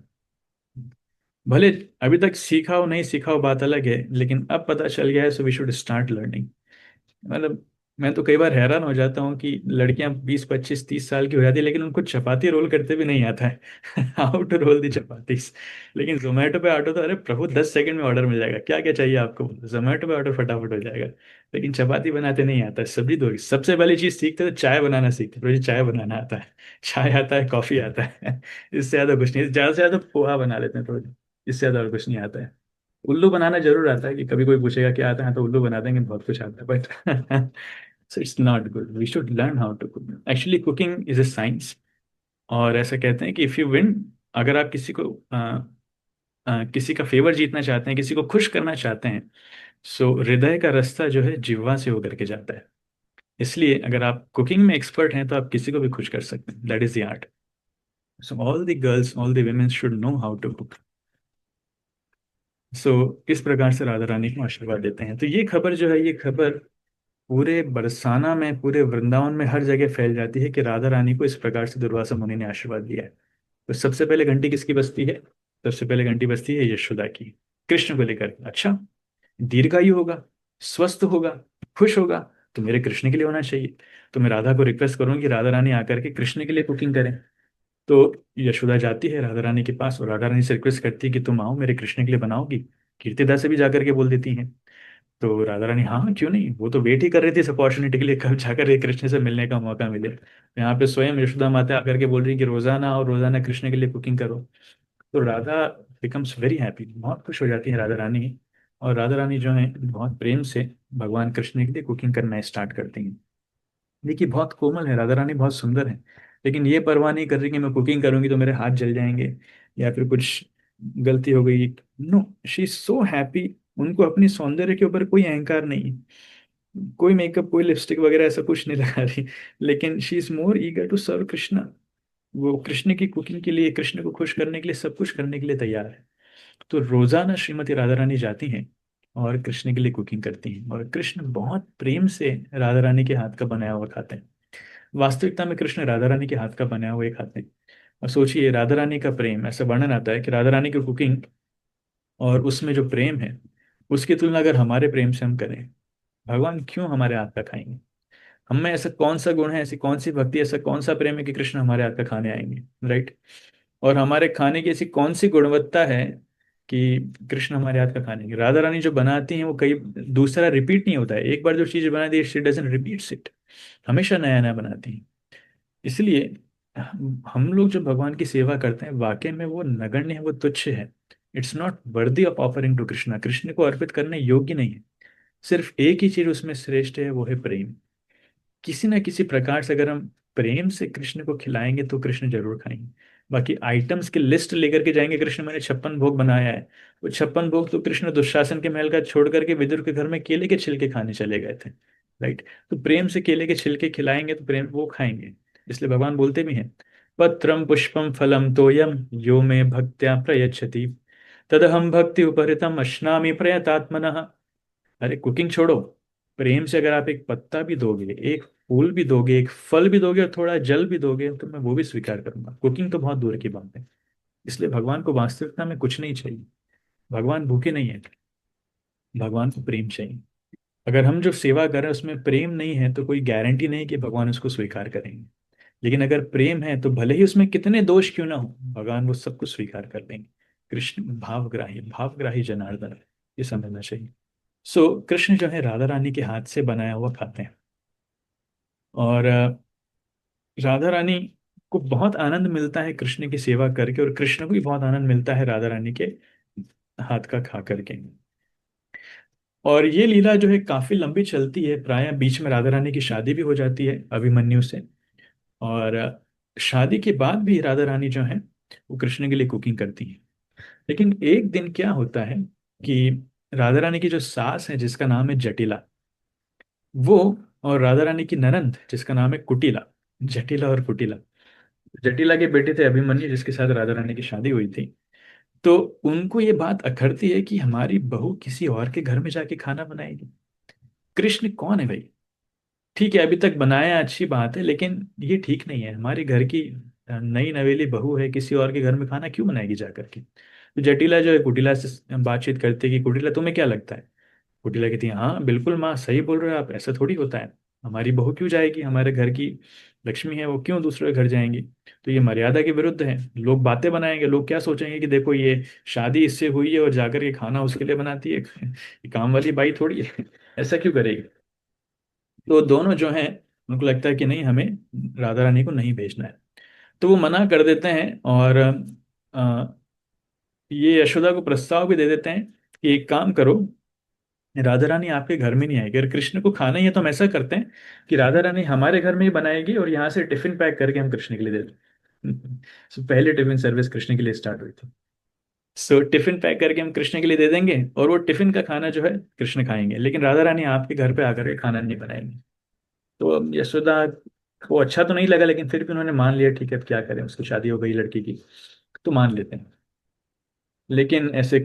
[SPEAKER 1] भले अभी तक सीखा हो नहीं सीखा हो बात अलग है, लेकिन अब पता चल गया है, so we should start learning. मतलब मैं तो कई बार हैरान हो जाता हूँ कि लड़कियां 20 25 30 साल की हो जाती है, लेकिन उनको चपाती रोल करते भी नहीं आता है। हाउ टू रोल दी चपातीस। लेकिन जोमेटो पे ऑर्डर तो, अरे प्रभु, 10 सेकंड में ऑर्डर मिल जाएगा, क्या क्या चाहिए आपको, जोमेटो पे ऑर्डर फटाफट हो जाएगा। लेकिन चपाती बनाते नहीं आता है। सब्जी दो, सबसे पहली चीज सीखते तो चाय बनाना सीखते, तो चाय बनाना आता है, चाय आता है, कॉफी आता है। इससे ज्यादा कुछ नहीं, ज्यादा से ज्यादा पोहा बना लेते हैं थोड़ी, इससे ज्यादा और कुछ नहीं आता है। उल्लू बनाना जरूर आता है, कि कभी कोई पूछेगा क्या आता है तो उल्लू बना देंगे, बहुत कुछ आता है, but so it's not good, we should learn how to cook. Actually cooking is a science. और ऐसा कहते हैं कि इफ यू विन, अगर आप किसी का फेवर जीतना चाहते हैं, किसी को खुश करना चाहते हैं, सो हृदय का रास्ता जो है जिह्वा से होकर के जाता है। इसलिए अगर आप कुकिंग में एक्सपर्ट हैं तो आप किसी को भी खुश कर सकते हैं, that is the art. So all the girls, all the women should know how to cook. So इस प्रकार से राधा रानी को आशीर्वाद देते हैं। तो ये खबर जो है, ये खबर पूरे बरसाना में, पूरे वृंदावन में हर जगह फैल जाती है कि राधा रानी को इस प्रकार से दुर्वासा मुनि ने आशीर्वाद दिया है। तो सबसे पहले घंटी किसकी बजती है? सबसे पहले घंटी बजती है यशोदा की, कृष्ण को लेकर। अच्छा, दीर्घायु होगा, स्वस्थ होगा, खुश होगा, तो मेरे कृष्ण के लिए होना चाहिए। तो मैं राधा को रिक्वेस्ट करूंगी, राधा रानी आकर के कृष्ण के लिए कुकिंग करें। तो यशोदा जाती है राधा रानी के पास, और राधा रानी से रिक्वेस्ट करती है कि तुम आओ, मेरे कृष्ण के लिए बनाओगी। कीर्तिदा से भी जाकर के बोल देती हैं। तो राधा रानी, हाँ हाँ, क्यों नहीं, वो तो वेट ही कर रही थी इस अपॉर्चुनिटी के लिए, कब जाकर ये कृष्ण से मिलने का मौका मिले। यहाँ पे स्वयं यशोदा माता आकर के बोल रही कि रोजाना और रोजाना कृष्ण के लिए कुकिंग करो। तो राधा बिकम्स वेरी हैप्पी, बहुत खुश हो जाती है राधा रानी। और राधा रानी जो है, बहुत प्रेम से भगवान कृष्ण के लिए कुकिंग करना स्टार्ट करती हैं। देखिए, बहुत कोमल है राधा रानी, बहुत सुंदर है, लेकिन ये परवाह नहीं कर रही कि मैं कुकिंग करूंगी तो मेरे हाथ जल जाएंगे या फिर कुछ गलती हो गई। No, she is so happy. उनको अपनी सौंदर्य के ऊपर कोई अहंकार नहीं है, कोई मेकअप, कोई लिपस्टिक वगैरह ऐसा कुछ नहीं लगा रही, लेकिन she is more eager to serve Krishna. वो कृष्ण की कुकिंग के लिए, कृष्ण को खुश करने के लिए, सब कुछ करने के लिए तैयार है। तो रोजाना श्रीमती राधा रानी जाती हैं और कृष्ण के लिए कुकिंग करती हैं, और कृष्ण बहुत प्रेम से राधा रानी के हाथ का बनाया हुआ खाते हैं। वास्तविकता में कृष्ण राधा रानी के हाथ का बनाया हुआ ही खाते हैं। और सोचिए, राधा रानी का प्रेम, ऐसा वर्णन आता है कि राधा रानी की कुकिंग और उसमें जो प्रेम है, उसकी तुलना अगर हमारे प्रेम से हम करें, भगवान क्यों हमारे हाथ का खाएंगे? हम में ऐसा कौन सा गुण है, ऐसी कौन सी भक्ति, ऐसा कौन सा प्रेम है कि कृष्ण हमारे हाथ का खाने आएंगे? राइट। और हमारे खाने की ऐसी कौन सी गुणवत्ता है कि कृष्ण हमारे हाथ का खाने की? राधा रानी जो बनाती हैं वो कई दूसरा रिपीट नहीं होता है, एक बार जो चीज बना दी शी डजंट रिपीट्स इट, हमेशा नया नया बनाती हैं। इसलिए हम लोग जो भगवान की सेवा करते हैं वाकई में वो नगण्य है, वो तुच्छ है। It's not worthy of offering to Krishna, Krishna को अर्पित करने योग्य नहीं है। सिर्फ एक ही चीज उसमें श्रेष्ठ है, वो है प्रेम। किसी ना किसी प्रकार से अगर हम प्रेम से कृष्ण को खिलाएंगे तो कृष्ण जरूर खाएंगे। बाकी आइटम्स की लिस्ट लेकर के जाएंगे, कृष्ण मैंने 56 भोग बनाया है, वो 56 भोग तो कृष्ण दुशासन के महल का छोड़ करके विदुर के घर में केले के छिलके खाने चले गए थे। राइट। तो प्रेम से केले के छिलके खिलाएंगे तो प्रेम वो खाएंगे। इसलिए भगवान बोलते भी हैं, पत्रम पुष्पम फलम तोयम यो मे भक्त्या प्रयच्छति तदहम भक्ति उपहृतम अश्नामि प्रयतात्मनः। अरे कुकिंग छोड़ो, प्रेम से अगर आप एक पत्ता भी दोगे, एक फूल भी दोगे, एक फल भी दोगे और थोड़ा जल भी दोगे तो मैं वो भी स्वीकार करूंगा। कुकिंग तो बहुत दूर की बात है। इसलिए भगवान को वास्तविकता में कुछ नहीं चाहिए। भगवान भूखे नहीं है, भगवान को प्रेम चाहिए। अगर हम जो सेवा कर रहे हैं उसमें प्रेम नहीं है तो कोई गारंटी नहीं कि भगवान उसको स्वीकार करेंगे। लेकिन अगर प्रेम है तो भले ही उसमें कितने दोष क्यों ना हो, भगवान वो सब कुछ स्वीकार कर लेंगे। कृष्ण भावग्राही, भावग्राही जनार्दन है, ये समझना चाहिए। कृष्ण जो है राधा रानी के हाथ से बनाया हुआ खाते हैं। और राधा रानी को बहुत आनंद मिलता है कृष्ण की सेवा करके, और कृष्ण को भी बहुत आनंद मिलता है राधा रानी के हाथ का खा करके। और ये लीला जो है काफी लंबी चलती है, प्राय बीच में राधा रानी की शादी भी हो जाती है अभिमन्यु से। और शादी के बाद भी राधा रानी जो है वो कृष्ण के लिए कुकिंग करती है। लेकिन एक दिन क्या होता है कि राधा रानी की जो सास है जिसका नाम है जटिला, वो और राधा रानी की ननंद जिसका नाम है कुटिला, जटिला और कुटिला, जटिला के बेटे थे अभिमन्यु जिसके साथ राधा रानी की शादी हुई थी। तो उनको ये बात अखरती है कि हमारी बहू किसी और के घर में जाके खाना बनाएगी। कृष्ण कौन है भाई? ठीक है, अभी तक बनाया अच्छी बात है, लेकिन ये ठीक नहीं है। हमारे घर की नई नवेली बहू है, किसी और के घर में खाना क्यों बनाएगी जा करके? तो जटिला जो है कुटिला से बातचीत करते कि कुटिला तुम्हें क्या लगता है? कुटिला कहती है, हाँ बिल्कुल माँ, सही बोल रहे हो आप, ऐसा थोड़ी होता है। हमारी बहू क्यों जाएगी? हमारे घर की लक्ष्मी है, वो क्यों दूसरे के घर जाएंगी? तो ये मर्यादा के विरुद्ध है। लोग बातें बनाएंगे, लोग क्या सोचेंगे कि देखो ये शादी इससे हुई है और जाकर के खाना उसके लिए बनाती है, ये काम वाली बाई थोड़ी है, ऐसा क्यों करेगी? तो दोनों जो हैं उनको लगता है कि नहीं, हमें राधा रानी को नहीं भेजना है। तो वो मना कर देते हैं, और ये यशोदा को प्रस्ताव भी दे देते हैं कि एक काम करो, राधा रानी आपके घर में नहीं आएगी। अगर कृष्ण को खाना ही है तो हम ऐसा करते हैं कि राधा रानी हमारे घर में ही बनाएगी और यहाँ से टिफिन पैक करके हम कृष्ण के लिए दे दें। पहले टिफिन सर्विस कृष्ण के लिए स्टार्ट हुई थी। टिफिन पैक करके हम कृष्ण के लिए दे देंगे और वो टिफिन का खाना जो है कृष्ण खाएंगे, लेकिन राधा रानी आपके घर पे आकर के खाना नहीं बनाएंगी। तो अब यशोदा को अच्छा तो नहीं लगा, लेकिन फिर भी उन्होंने मान लिया, ठीक है अब क्या करें, उसकी शादी हो गई लड़की की, तो मान लेते हैं। लेकिन ऐसे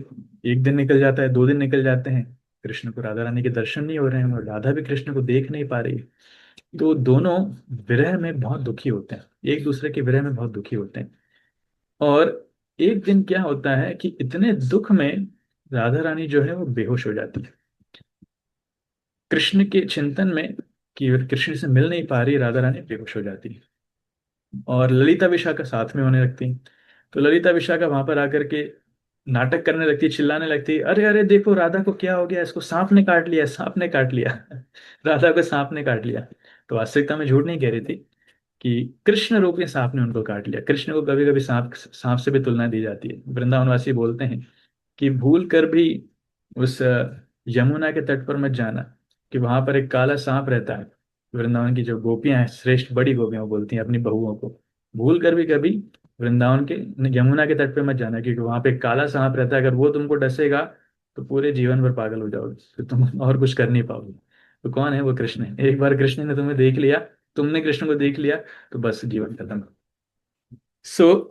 [SPEAKER 1] एक दिन निकल जाता है, 2 दिन निकल जाते हैं, कृष्ण को राधा रानी के दर्शन नहीं हो रहे हैं और राधा भी कृष्ण को देख नहीं पा रही। तो दोनों विरह में बहुत दुखी होते हैं, एक दूसरे के विरह में बहुत दुखी होते हैं। और एक दिन क्या होता है कि इतने दुख में राधा रानी जो है वो बेहोश हो जाती है, कृष्ण के चिंतन में, कि कृष्ण से मिल नहीं पा रही, राधा रानी बेहोश हो जाती है। और ललिता विशाखा साथ में होने लगती है। तो ललिता विशाखा वहां पर आकर के नाटक करने लगती है, चिल्लाने लगती है, अरे अरे देखो राधा को क्या हो गया, इसको सांप ने काट लिया, सांप ने काट लिया। राधा को सांप ने काट लिया। तो वास्तविकता में झूठ नहीं कह रही थी, कि कृष्ण रूपी सांप ने उनको काट लिया। कृष्ण को कभी कभी सांप सांप से भी तुलना दी जाती है। वृंदावनवासी बोलते हैं कि भूल कर भी उस यमुना के तट पर मत जाना, कि वहां पर एक काला सांप रहता है। वृंदावन की जो गोपियां हैं, श्रेष्ठ बड़ी गोपियां, वो बोलती हैं अपनी बहुओं को, भूल कर भी कभी वृंदावन के यमुना के तट पे मत जाना, क्योंकि वहां पे एक काला सांप रहता है, अगर वो तुमको डसेगा तो पूरे जीवन भर पागल हो जाओगे, फिर तुम और कुछ कर नहीं पाओगे। तो कौन है वो? कृष्ण है। एक बार कृष्ण ने तुम्हें देख लिया, तुमने कृष्ण को देख लिया, तो बस जीवन खत्म। सो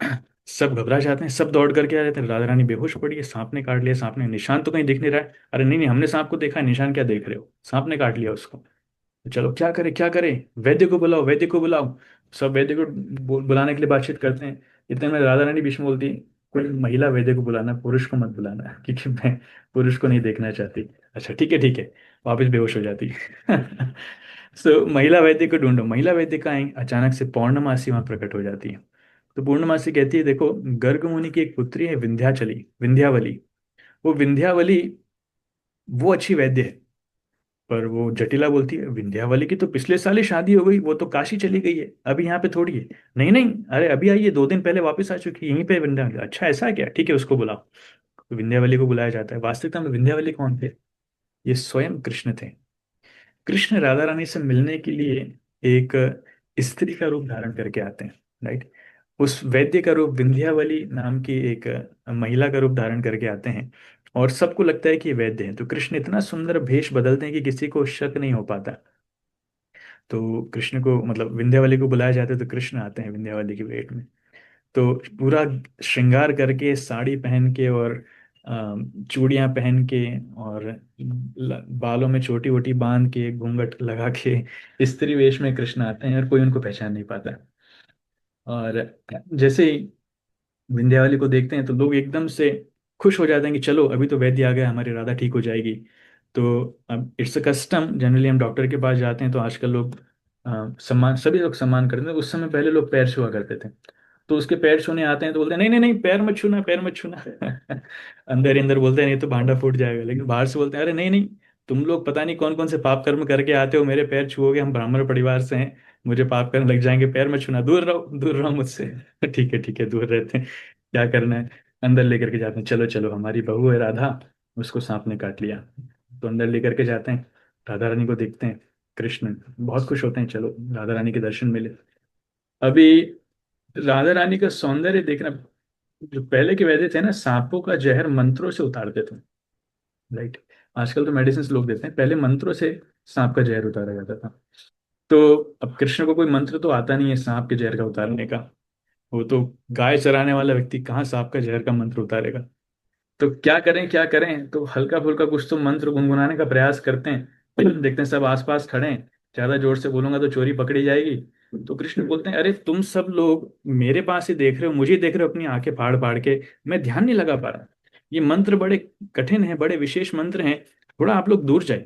[SPEAKER 1] सब घबरा जाते हैं, सब दौड़ करके आ जाते हैं, राधा रानी बेहोश पड़ी है, सांप ने काट लिया, सांप ने, निशान तो कहीं दिख नहीं रहा है। अरे नहीं नहीं, हमने सांप को देखा है, निशान क्या देख रहे हो, सांप ने काट लिया उसको। तो चलो क्या करें क्या करें, वैद्य को बुलाओ, वैद्य को बुलाओ। सब वैद्य को बुलाने के लिए बातचीत करते हैं। इतने में राधा रानी बीच में बोलती है, कोई महिला वैद्य को बुलाना, पुरुष को मत बुलाना, क्योंकि मैं पुरुष को नहीं देखना चाहती। अच्छा ठीक है ठीक है, वापस बेहोश हो जाती है। महिला वैद्य को ढूंढो, महिला वैद्य का अचानक से पौर्णमासी वहां प्रकट हो जाती है। तो पूर्णमासी कहती है, देखो गर्ग मुनि की एक पुत्री है विंध्याचली, विंध्यावली। वो विंध्यावली वो अच्छी वैद्य है, पर वो जटिला बोलती है, विंध्यावली की तो पिछले साल ही शादी हो गई, वो तो काशी चली गई है, अभी यहाँ पे थोड़ी है। नहीं नहीं, अरे अभी आई है, 2 दिन पहले वापस आ चुकी है, यहीं पे विंध्यावली। अच्छा ऐसा है क्या, ठीक है उसको बुलाओ। तो विंध्यावली को बुलाया जाता है। वास्तविकता में विंध्यावली कौन थे? ये स्वयं कृष्ण थे। कृष्ण राधा रानी से मिलने के लिए एक स्त्री का रूप धारण करके आते हैं, राइट। उस वैद्य का रूप, विंध्यावली नाम की एक महिला का रूप धारण करके आते हैं। और सबको लगता है कि ये वैद्य हैं, तो कृष्ण इतना सुंदर भेष बदलते हैं कि किसी को शक नहीं हो पाता। तो कृष्ण को, मतलब विंध्यावली को बुलाया जाता है, तो कृष्ण आते हैं विंध्यावली की वेट में। तो पूरा श्रृंगार करके, साड़ी पहन के और चूड़ियां पहन के, और बालों में छोटी वोटी बांध के, घूंघट लगा के स्त्री वेश में कृष्ण आते हैं, और कोई उनको पहचान नहीं पाता। और जैसे ही विंध्यावली को देखते हैं तो लोग एकदम से खुश हो जाते हैं कि चलो अभी तो वैद्य आ गया, हमारी राधा ठीक हो जाएगी। तो अब इट्स अ कस्टम, जनरली हम डॉक्टर के पास जाते हैं तो आजकल लोग सम्मान, सभी लोग सम्मान करते हैं। उस समय पहले लोग पैर छुआ करते थे। तो उसके पैर छूने आते हैं तो बोलते हैं नहीं नहीं नहीं, पैर मत छूना, पैर मत छूना। अंदर ही अंदर बोलते हैं नहीं तो भांडा फूट जाएगा, लेकिन बाहर से बोलते हैं अरे नहीं नहीं, तुम लोग पता नहीं कौन कौन से पाप कर्म करके आते हो, मेरे पैर छुओगे, हम ब्राह्मण परिवार से हैं, मुझे पाप कर्म लग जाएंगे, पैर मत छूना, दूर रहो मुझसे। ठीक है, दूर रहते हैं, क्या करना है। अंदर लेकर के जाते हैं, चलो चलो हमारी बहू है राधा, उसको सांप ने काट लिया। तो अंदर लेकर के जाते हैं, राधा रानी को देखते हैं। कृष्ण बहुत खुश होते हैं, चलो राधा रानी के दर्शन मिले। अभी राधा रानी का सौंदर्य देखना, जो पहले के वैद्य थे ना, सांपों का जहर मंत्रों से उतारते थे, राइट। आजकल तो मेडिसिन लोग देते हैं, पहले मंत्रों से सांप का जहर उतारा जाता था। तो अब कृष्ण को कोई मंत्र तो आता नहीं है सांप के जहर का उतारने का। वो तो गाय चराने वाला व्यक्ति कहाँ सांप का जहर का मंत्र उतारेगा। तो क्या करें क्या करें, तो हल्का फुल्का कुछ तो मंत्र गुनगुनाने का प्रयास करते हैं। देखते हैं सब आसपास खड़े हैं, ज्यादा जोर से बोलूंगा तो चोरी पकड़ी जाएगी। तो कृष्ण बोलते हैं अरे तुम सब लोग मेरे पास ही देख रहे हो, मुझे देख रहे हो अपनी आंखें फाड़ फाड़ के, मैं ध्यान नहीं लगा पा रहा। ये मंत्र बड़े कठिन हैं, बड़े विशेष मंत्र हैं, थोड़ा आप लोग दूर जाइए,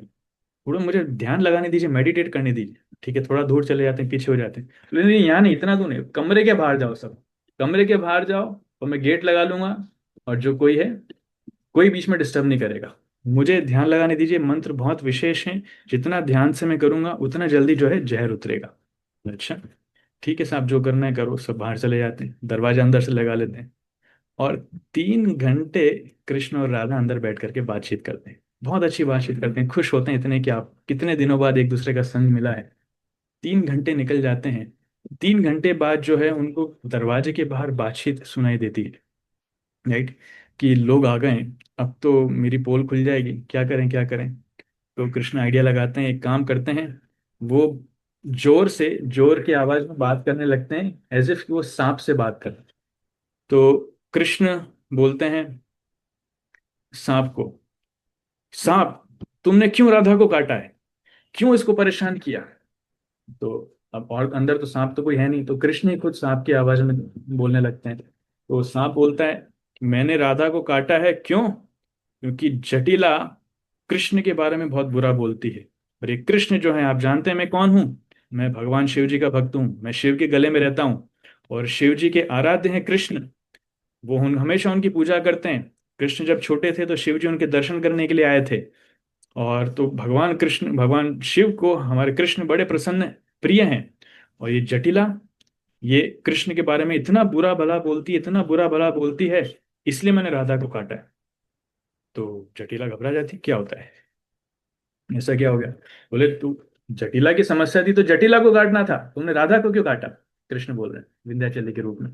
[SPEAKER 1] थोड़ा मुझे ध्यान लगाने दीजिए, मेडिटेट करने दीजिए। ठीक है, थोड़ा दूर चले जाते हैं, पीछे हो जाते हैं। तो नहीं यहाँ नहीं, इतना दूर नहीं, कमरे के बाहर जाओ सब, कमरे के बाहर जाओ, और मैं गेट लगा लूंगा, और जो कोई है, कोई बीच में डिस्टर्ब नहीं करेगा, मुझे ध्यान लगाने दीजिए, मंत्र बहुत विशेष हैं, जितना ध्यान से मैं करूंगा उतना जल्दी जो है जहर उतरेगा। अच्छा ठीक है साहब, जो करना है करो। सब बाहर चले जाते हैं, दरवाजा अंदर से लगा लेते हैं। और 3 घंटे कृष्ण और राधा अंदर बैठ करके बातचीत करते हैं, बहुत अच्छी बातचीत करते हैं, खुश होते हैं इतने कि आप कितने दिनों बाद एक दूसरे का संग मिला है। 3 घंटे निकल जाते हैं। 3 घंटे बाद जो है उनको दरवाजे के बाहर बातचीत सुनाई देती है, राइट, कि लोग आ गए, अब तो मेरी पोल खुल जाएगी, क्या करें क्या करें। तो कृष्ण आइडिया लगाते हैं, एक काम करते हैं। वो जोर से, जोर की आवाज में बात करने लगते हैं, एज इफ वो सांप से बात कर रहे हैं। तो कृष्ण बोलते हैं सांप को, सांप तुमने क्यों राधा को काटा है, क्यों इसको परेशान किया। तो अब और अंदर तो सांप तो कोई है नहीं, तो कृष्ण ही खुद सांप की आवाज में बोलने लगते हैं। तो सांप बोलता है मैंने राधा को काटा है, क्यों, क्योंकि जटिला कृष्ण के बारे में बहुत बुरा बोलती है। और ये कृष्ण जो है, आप जानते हैं मैं कौन हूँ, मैं भगवान शिव जी का भक्त हूँ, मैं शिव के गले में रहता हूँ, और शिव जी के आराध्य हैं कृष्ण। वो हमेशा उनकी पूजा करते हैं। कृष्ण जब छोटे थे तो शिव जी उनके दर्शन करने के लिए आए थे। और तो भगवान कृष्ण, भगवान शिव को हमारे कृष्ण बड़े प्रसन्न प्रिय हैं। और ये जटिला, ये कृष्ण के बारे में इतना बुरा भला बोलती है, इतना बुरा भला बोलती है, इसलिए मैंने राधा को काटा है। तो जटिला घबरा जाती, क्या होता है, ऐसा क्या हो गया। बोले तू, जटिला की समस्या थी तो जटिला को काटना था, तुमने राधा को क्यों काटा। कृष्ण बोल रहे हैं विंध्याचली के रूप में।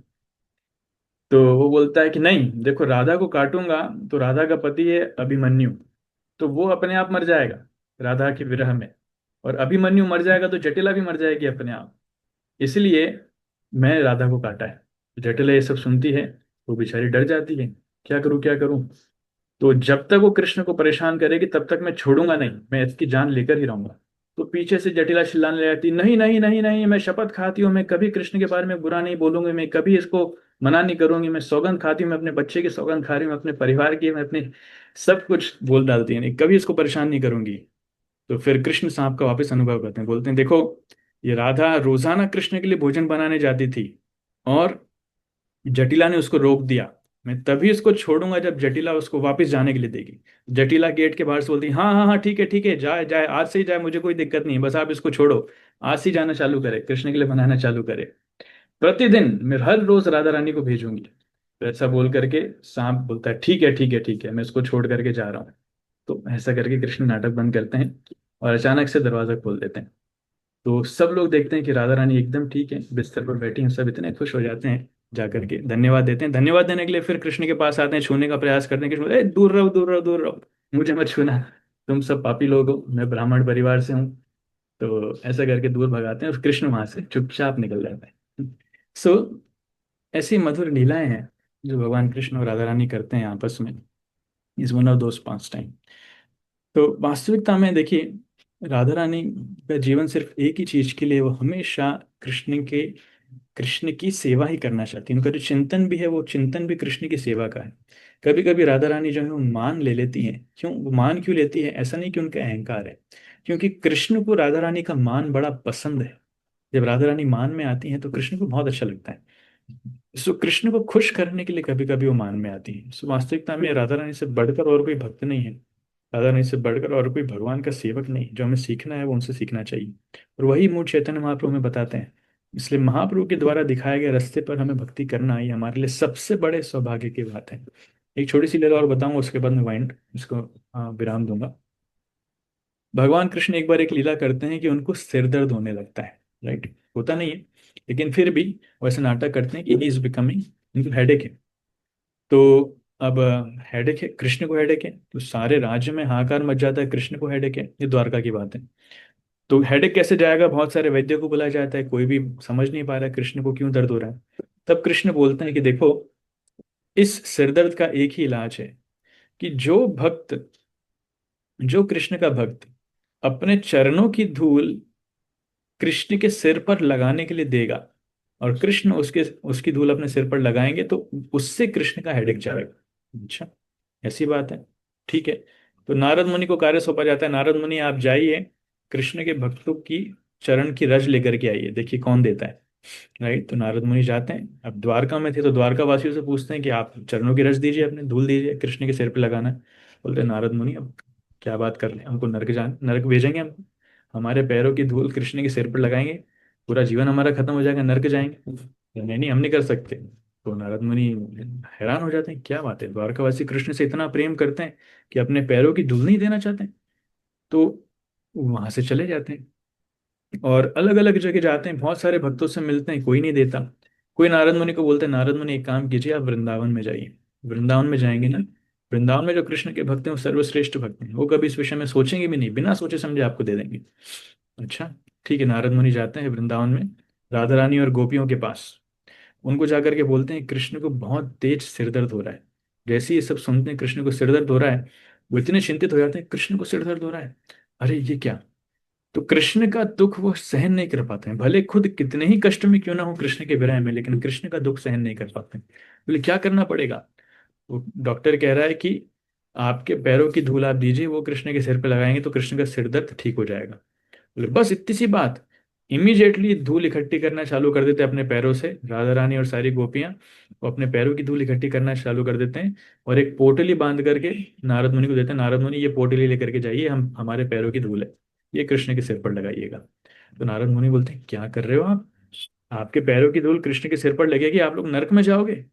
[SPEAKER 1] तो वो बोलता है कि नहीं देखो, राधा को काटूंगा तो राधा का पति है अभिमन्यु, तो वो अपने आप मर जाएगा राधा के विरह में, और अभिमन्यु मर जाएगा तो जटिला भी मर जाएगी अपने आप, इसलिए मैं राधा को काटा है। जटिला ये सब सुनती है, वो बेचारी डर जाती है, क्या करूं क्या करूं। तो जब तक वो कृष्ण को परेशान करेगी तब तक मैं छोड़ूंगा नहीं, मैं इसकी जान लेकर ही रहूंगा। तो पीछे से जटिला चिल्लाने लग जाती, नहीं नहीं नहीं नहीं, मैं शपथ खाती हूँ, मैं कभी कृष्ण के बारे में बुरा नहीं बोलूंगी, मैं कभी इसको मना नहीं करूंगी, मैं सौगंध खाती हूँ, मैं अपने बच्चे की सौगंध खा रही हूँ, अपने परिवार की, मैं अपने सब कुछ बोल डालती है, नहीं कभी इसको परेशान नहीं करूंगी। तो फिर कृष्ण साहब का वापस अनुभव करते हैं, बोलते हैं देखो, ये राधा रोजाना कृष्ण के लिए भोजन बनाने जाती थी, और जटिला ने उसको रोक दिया, मैं तभी उसको छोड़ूंगा जब जटिला उसको वापस जाने के लिए देगी। जटिला गेट के बाहर से बोलती, हाँ हाँ हाँ ठीक है जाए जाए, आज से ही जाए, मुझे कोई दिक्कत नहीं है, बस आप इसको छोड़ो। आज से ही जाना चालू करे, कृष्ण के लिए बनाना चालू करे। प्रतिदिन मैं हर रोज राधा रानी को भेजूंगी। तो ऐसा बोल करके सांप बोलता है, ठीक है ठीक है ठीक है, मैं इसको छोड़ करके जा रहा हूँ। तो ऐसा करके कृष्ण नाटक बंद करते हैं और अचानक से दरवाजा खोल देते हैं। तो सब लोग देखते हैं कि राधा रानी एकदम ठीक है, बिस्तर पर बैठी हैं, सब इतने खुश हो जाते हैं। जा करके धन्यवाद देते हैं, धन्यवाद देने के लिए फिर कृष्ण के पास आते हैं, छूने का प्रयास करते हैं। कृष्ण बोलते हैं, "ए, दूर रहो दूर रहो दूर रहो, मुझे मत छूना, तुम सब पापी लोग हो, मैं ब्राह्मण परिवार से हूँ।" तो ऐसा करके दूर भगाते हैं और कृष्ण वहां से चुपचाप निकल जाते हैं। सो ऐसी मधुर लीलाएं हैं जो भगवान कृष्ण और राधा रानी करते हैं आपस में। Is one of those pass time. तो वास्तविकता में देखिए, राधा रानी का जीवन सिर्फ एक ही चीज के लिए, वो हमेशा कृष्ण की सेवा ही करना चाहती है। उनका जो चिंतन भी है, वो चिंतन भी कृष्ण की सेवा का है। कभी कभी राधा रानी जो है वो मान ले लेती है। क्यों वो मान क्यों लेती है? ऐसा नहीं कि उनका अहंकार है, क्योंकि कृष्ण को राधा रानी का मान बड़ा पसंद है। जब राधा रानी मान में आती हैं तो कृष्ण को बहुत अच्छा लगता है। सो कृष्ण को खुश करने के लिए कभी कभी वो मान में आती है। सो वास्तविकता में राधा रानी से बढ़कर और कोई भक्त नहीं है। राधा रानी से बढ़कर और कोई भगवान का सेवक नहीं। जो हमें सीखना है वो उनसे सीखना चाहिए। और वही मूल चैतन्य महाप्रभु हमें बताते हैं। इसलिए महाप्रभु के द्वारा दिखाए गए रास्ते पर हमें भक्ति करना ये हमारे लिए सबसे बड़े सौभाग्य की बात है। एक छोटी सी लीला और बताऊंगा, उसके बाद मैं वाइंड इसको विराम दूंगा। भगवान कृष्ण एक बार एक लीला करते हैं कि उनको सिर दर्द होने लगता है। राइट, होता नहीं है, लेकिन फिर भी वैसे नाटक करते हैं कि ही इज बिकमिंग, उनको हेडेक है। तो अब हेडेक है, कृष्ण को हेडेक है, तो सारे राज्य में हाहाकार मच जाता है, कृष्ण को हेडेक है, ये द्वारका की बात है। तो हेडेक कैसे जाएगा? बहुत सारे वैद्यों को बुलाया जाता है, कोई भी समझ नहीं पा रहा है कृष्ण को क्यों दर्द हो रहा है। तब कृष्ण बोलते हैं कि देखो, इस सिरदर्द का एक ही इलाज है कि जो कृष्ण का भक्त अपने चरणों की धूल कृष्ण के सिर पर लगाने के लिए देगा, और कृष्ण उसके उसकी धूल अपने सिर पर लगाएंगे, तो उससे कृष्ण का हेडेक जाएगा। अच्छा, ऐसी बात है, ठीक है। तो नारद मुनि को कार्य सौंपा जाता है, नारद मुनि आप जाइए, कृष्ण के भक्तों की चरण की रज लेकर के आइए, देखिए कौन देता है। राइट, तो नारद मुनि जाते हैं। अब द्वारका में थे तो द्वारका वासियों से पूछते हैं कि आप चरणों की रज दीजिए, अपने धूल दीजिए, कृष्ण के सिर पे लगाना है। बोलते हैं नारद मुनि, अब क्या बात कर रहे हैं, हमको नरक भेजेंगे हम? हमारे पैरों की धूल कृष्ण के सिर पर लगाएंगे, पूरा जीवन हमारा खत्म हो जाएगा, नरक जाएंगे? नहीं नहीं, हम नहीं कर सकते। तो नारद मुनि हैरान हो जाते हैं, क्या बात है, द्वारकावासी कृष्ण से इतना प्रेम करते हैं कि अपने पैरों की धूल नहीं देना चाहते? तो वहां से चले जाते हैं और अलग अलग जगह जाते हैं, बहुत सारे भक्तों से मिलते हैं, कोई नहीं देता। कोई नारद मुनि को बोलते हैं, नारद मुनि एक काम कीजिए, आप वृंदावन में जाइए। वृंदावन में जाएंगे ना, वृंदावन में जो कृष्ण के भक्त हैं वो सर्वश्रेष्ठ भक्त हैं, वो कभी इस विषय में सोचेंगे भी नहीं, बिना सोचे समझे आपको दे देंगे। अच्छा, ठीक है, नारद मुनि जाते हैं वृंदावन में राधा रानी और गोपियों के पास। उनको जाकर के बोलते हैं कृष्ण को बहुत तेज सिर दर्द हो रहा है। जैसे ही ये सब सुनते हैं कृष्ण को सिर दर्द हो रहा है, वो इतने चिंतित हो जाते हैं, कृष्ण को सिर दर्द हो रहा है, अरे ये क्या। तो कृष्ण का दुख वो सहन नहीं कर पाते हैं, भले खुद कितने ही कष्ट में क्यों ना हो कृष्ण के विरह में, लेकिन कृष्ण का दुख सहन नहीं कर पाते हैं। बोले क्या करना पड़ेगा? वो डॉक्टर कह रहा है कि आपके पैरों की धूल आप दीजिए, वो कृष्ण के सिर पे लगाएंगे तो कृष्ण का सिर दर्द ठीक हो जाएगा। बोले बस इतनी सी बात। इमीडिएटली धूल इकट्ठी करना चालू कर देते हैं अपने पैरों से, राधा रानी और सारी गोपियां वो अपने पैरों की धूल इकट्ठी करना चालू कर देते हैं और एक पोटली बांध करके नारद मुनि को देते हैं, नारद मुनि ये पोटली लेकर के जाइए, हम हमारे पैरों की धूल है, ये कृष्ण के सिर पर लगाइएगा। तो नारद मुनि बोलते हैं क्या कर रहे हो आप? आपके पैरों की धूल कृष्ण के सिर पर लगेगी, आप लोग नरक में जाओगे।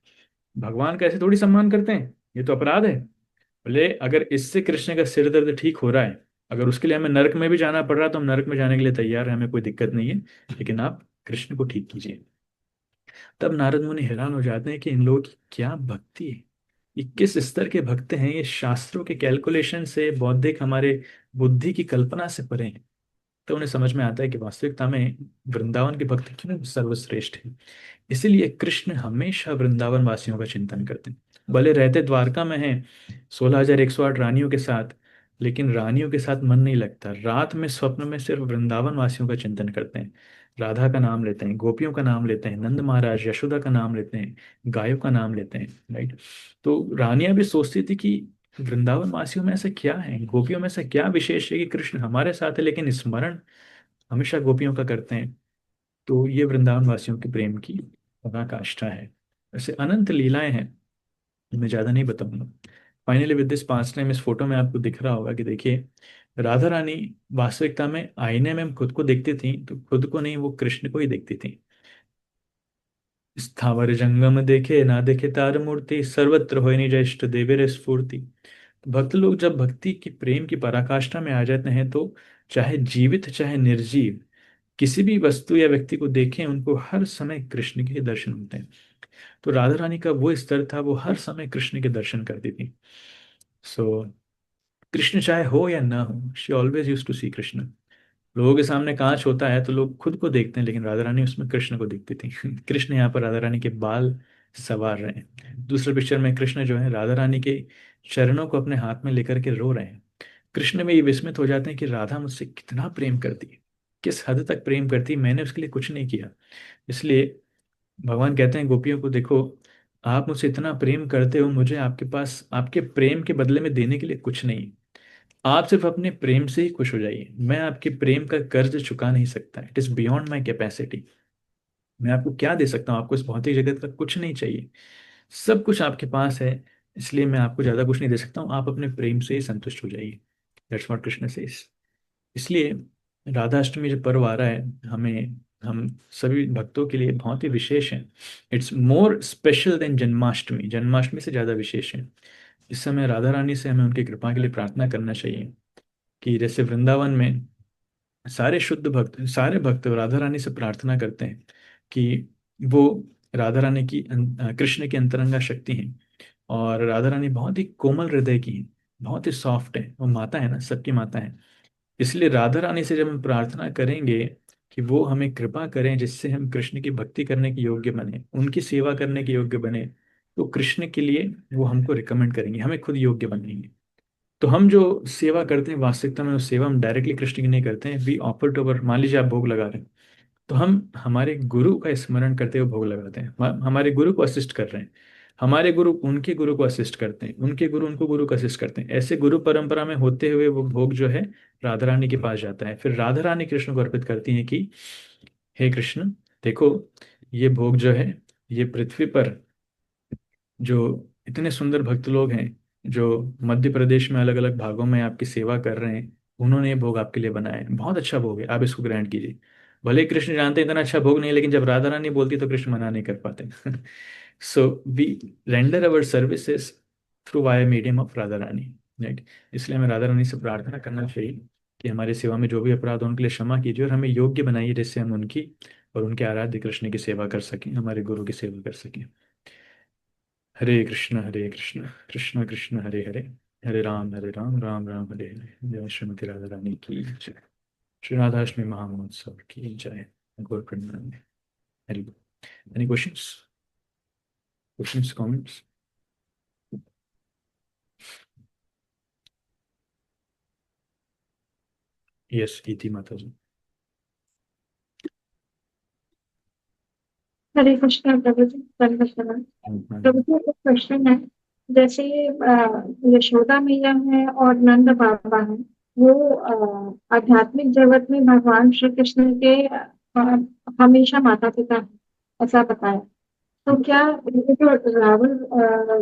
[SPEAKER 1] भगवान का ऐसे थोड़ी सम्मान करते हैं, ये तो अपराध है। बोले अगर इससे कृष्ण का सिर दर्द ठीक हो रहा है, अगर उसके लिए हमें नरक में भी जाना पड़ रहा है तो हम नरक में जाने के लिए तैयार हैं, हमें कोई दिक्कत नहीं है, लेकिन आप कृष्ण को ठीक कीजिए। तब नारद मुनि हैरान हो जाते हैं कि इन लोगों की क्या भक्ति है, ये किस स्तर के भक्त हैं, ये शास्त्रों के कैलकुलेशन से, बौद्धिक हमारे बुद्धि की कल्पना से परे हैं। तो उन्हें समझ में आता है कि वास्तविकता में वृंदावन के भक्त क्यों सर्वश्रेष्ठ है। इसीलिए कृष्ण हमेशा वृंदावन वासियों का चिंतन करते हैं, भले रहते द्वारका में हैं 16,108 रानियों के साथ, लेकिन रानियों के साथ मन नहीं लगता, रात में स्वप्न में सिर्फ वृंदावन वासियों का चिंतन करते हैं। राधा का नाम लेते हैं, गोपियों का नाम लेते हैं, नंद महाराज यशोदा का नाम लेते हैं, गायों का नाम लेते हैं। राइट, तो रानियां भी सोचती थी कि वृंदावन वासियों में ऐसा क्या है, गोपियों में ऐसा क्या विशेष है कि कृष्ण हमारे साथ है लेकिन स्मरण हमेशा गोपियों का करते हैं। तो ये वृंदावन वासियों के प्रेम की पराकाष्ठा है। ऐसे अनंत लीलाएं हैं मैं ज़्यादा नहीं बताऊंगा। Finally with this past time, इस फोटो में आपको दिख रहा होगा कि देखिए, राधा रानी वास्तविकता में आईने में खुद को देखती थी तो खुद को नहीं, वो कृष्ण को ही देखती थी। स्थावर जंगम देखे ना देखे तार मूर्ति, सर्वत्र होय निज इष्ट देवेर स्फूर्ति। तो भक्त लोग जब भक्ति की प्रेम की पराकाष्ठा में आ जाते हैं तो चाहे जीवित चाहे निर्जीव किसी भी वस्तु या व्यक्ति को देखें, उनको हर समय कृष्ण के ही दर्शन होते हैं। तो राधा रानी का वो स्तर था, वो हर समय कृष्ण के दर्शन करती थी। सो कृष्ण चाहे हो या ना हो, शी ऑलवेज यूज टू सी कृष्ण। लोगों के सामने कांच होता है तो लोग खुद को देखते हैं, लेकिन राधा रानी उसमें कृष्ण को देखती थी। कृष्ण यहाँ पर राधा रानी के बाल संवार रहे हैं। दूसरे पिक्चर में कृष्ण जो है राधा रानी के चरणों को अपने हाथ में लेकर के रो रहे हैं। कृष्ण में ये विस्मित हो जाते हैं कि राधा मुझसे कितना प्रेम करती है, किस हद तक प्रेम करती है, मैंने उसके लिए कुछ नहीं किया। इसलिए भगवान कहते हैं गोपियों को, देखो आप मुझसे इतना प्रेम करते हो, मुझे आपके पास आपके प्रेम के बदले में देने के लिए कुछ नहीं है। आप सिर्फ अपने प्रेम से ही खुश हो जाइए, मैं आपके प्रेम का कर्ज चुका नहीं सकता, it is beyond my capacity. मैं आपको क्या दे सकता हूँ, आपको इस भौतिक जगत का कुछ नहीं चाहिए, सब कुछ आपके पास है। इसलिए मैं आपको ज्यादा कुछ नहीं दे सकता हूँ, आप अपने प्रेम से ही संतुष्ट हो जाइए। That's what Krishna says. इसलिए राधा अष्टमी जो पर्व आ रहा है, हमें हम सभी भक्तों के लिए बहुत ही विशेष है। It's more special than Janmashtami, Janmashtami से ज़्यादा विशेष है। इस समय राधा रानी से हमें उनकी कृपा के लिए प्रार्थना करना चाहिए कि जैसे वृंदावन में सारे शुद्ध भक्त, सारे भक्त राधा रानी से प्रार्थना करते हैं कि वो राधा रानी की कृष्ण की अंतरंगा शक्ति हैं। और राधा रानी बहुत ही कोमल हृदय की हैं, बहुत ही सॉफ्ट है, वो माता है ना, सबकी माता है। इसलिए राधा रानी से जब हम प्रार्थना करेंगे कि वो हमें कृपा करें जिससे हम कृष्ण की भक्ति करने के योग्य बने, उनकी सेवा करने के योग्य बने, तो कृष्ण के लिए वो हमको रिकमेंड करेंगे, हमें खुद योग्य बनेंगे। तो हम जो सेवा करते हैं वास्तविकता में वो सेवा हम डायरेक्टली कृष्ण की नहीं करते हैं, वी ऑफर टू अवर। मान लीजिए आप भोग लगा रहे हैं तो हम हमारे गुरु का स्मरण करते हुए भोग लगाते हैं, हमारे गुरु को असिस्ट कर रहे हैं। हमारे गुरु उनके गुरु को असिस्ट करते हैं, उनके गुरु उनको गुरु को असिस्ट करते हैं। ऐसे गुरु परंपरा में होते हुए वो भोग जो है राधा रानी के पास जाता है। फिर राधा रानी कृष्ण को अर्पित करती हैं कि हे कृष्ण, देखो ये भोग जो है, ये पृथ्वी पर जो इतने सुंदर भक्त लोग हैं, जो मध्य प्रदेश में अलग अलग भागों में आपकी सेवा कर रहे हैं, उन्होंने ये भोग आपके लिए बनाया है, बहुत अच्छा भोग है, आप इसको ग्रहण कीजिए। भले ही कृष्ण जानते हैं इतना अच्छा भोग नहीं, लेकिन जब राधा रानी बोलती है तो कृष्ण मना नहीं कर पाते। So we render our services through via medium of Radha Rani, right. इसलिए हमें राधा रानी से प्रार्थना करना चाहिए कि हमारी सेवा में जो भी अपराध हो उनके लिए क्षमा कीजिए और हमें योग्य बनाइए, जिससे हम उनकी और उनके आराध्य कृष्ण की सेवा कर सकें, हमारे गुरु की सेवा कर सकें। हरे कृष्ण कृष्ण कृष्ण हरे हरे, हरे राम राम राम हरे हरे। जय श्रीमती राधा रानी की जय। श्री राधाष्टमी महामहोत्सव की जय। गौर प्रेमानंद। हरि बोल। Any questions, questions comments? Yes इति माता जी।
[SPEAKER 4] हरे कृष्ण प्रभु जी, दंडवत प्रणाम। प्रभु जी, एक क्वेश्चन है। जैसे यशोदा मैया है और नंद बाबा है, वो आध्यात्मिक जगत में भगवान श्री कृष्ण के हमेशा माता पिता है, ऐसा बताया। तो क्या ये जो रावण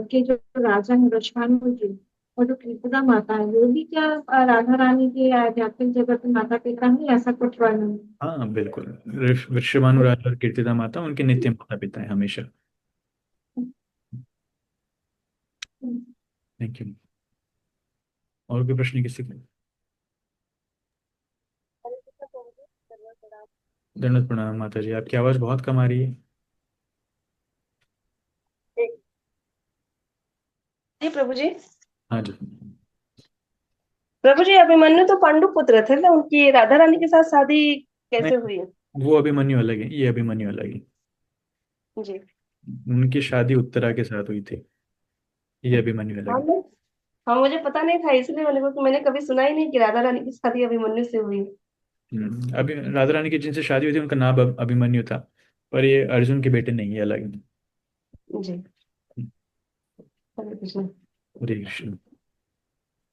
[SPEAKER 4] के जो राजा है वृषभानु जी, और जो कीर्तिदा माता है, वो भी क्या राधा रानी के आध्यात्मिक जगत में माता पिता है, ऐसा कुछ वर्णन है?
[SPEAKER 1] हाँ बिल्कुल, वृषभानु राजा और कीर्तिदा माता उनके नित्य माता पिता है हमेशा। Thank you. और कोई प्रश्न किसी को? दंडवत प्रणाम माता जी, आपकी आवाज बहुत कम आ रही है।
[SPEAKER 2] जी प्रभु जी।
[SPEAKER 1] हाँ जी।
[SPEAKER 2] प्रभु जी, अभिमन्यु तो पांडु पुत्र थे ना, उनकी राधा रानी के साथ शादी कैसे
[SPEAKER 1] नहीं,
[SPEAKER 2] हुई?
[SPEAKER 1] वो अभिमन्यु अलग है, ये अभिमन्यु अलग है।
[SPEAKER 2] जी।
[SPEAKER 1] उनकी शादी उत्तरा के साथ हुई थी, ये अभिमन्यु अलग
[SPEAKER 2] हाँ
[SPEAKER 1] है।
[SPEAKER 2] हाँ, मुझे पता नहीं था, इसलिए मैंने कभी सुना ही नहीं कि राधा रानी की शादी अभिमन्यु से हुई।
[SPEAKER 1] अभी राधा रानी की जिनसे शादी हुई थी उनका नाम अभिमन्यु था, पर ये अर्जुन के बेटे नहीं है, अलग है।
[SPEAKER 2] जी। हरे कृष्ण।
[SPEAKER 1] हरे कृष्ण।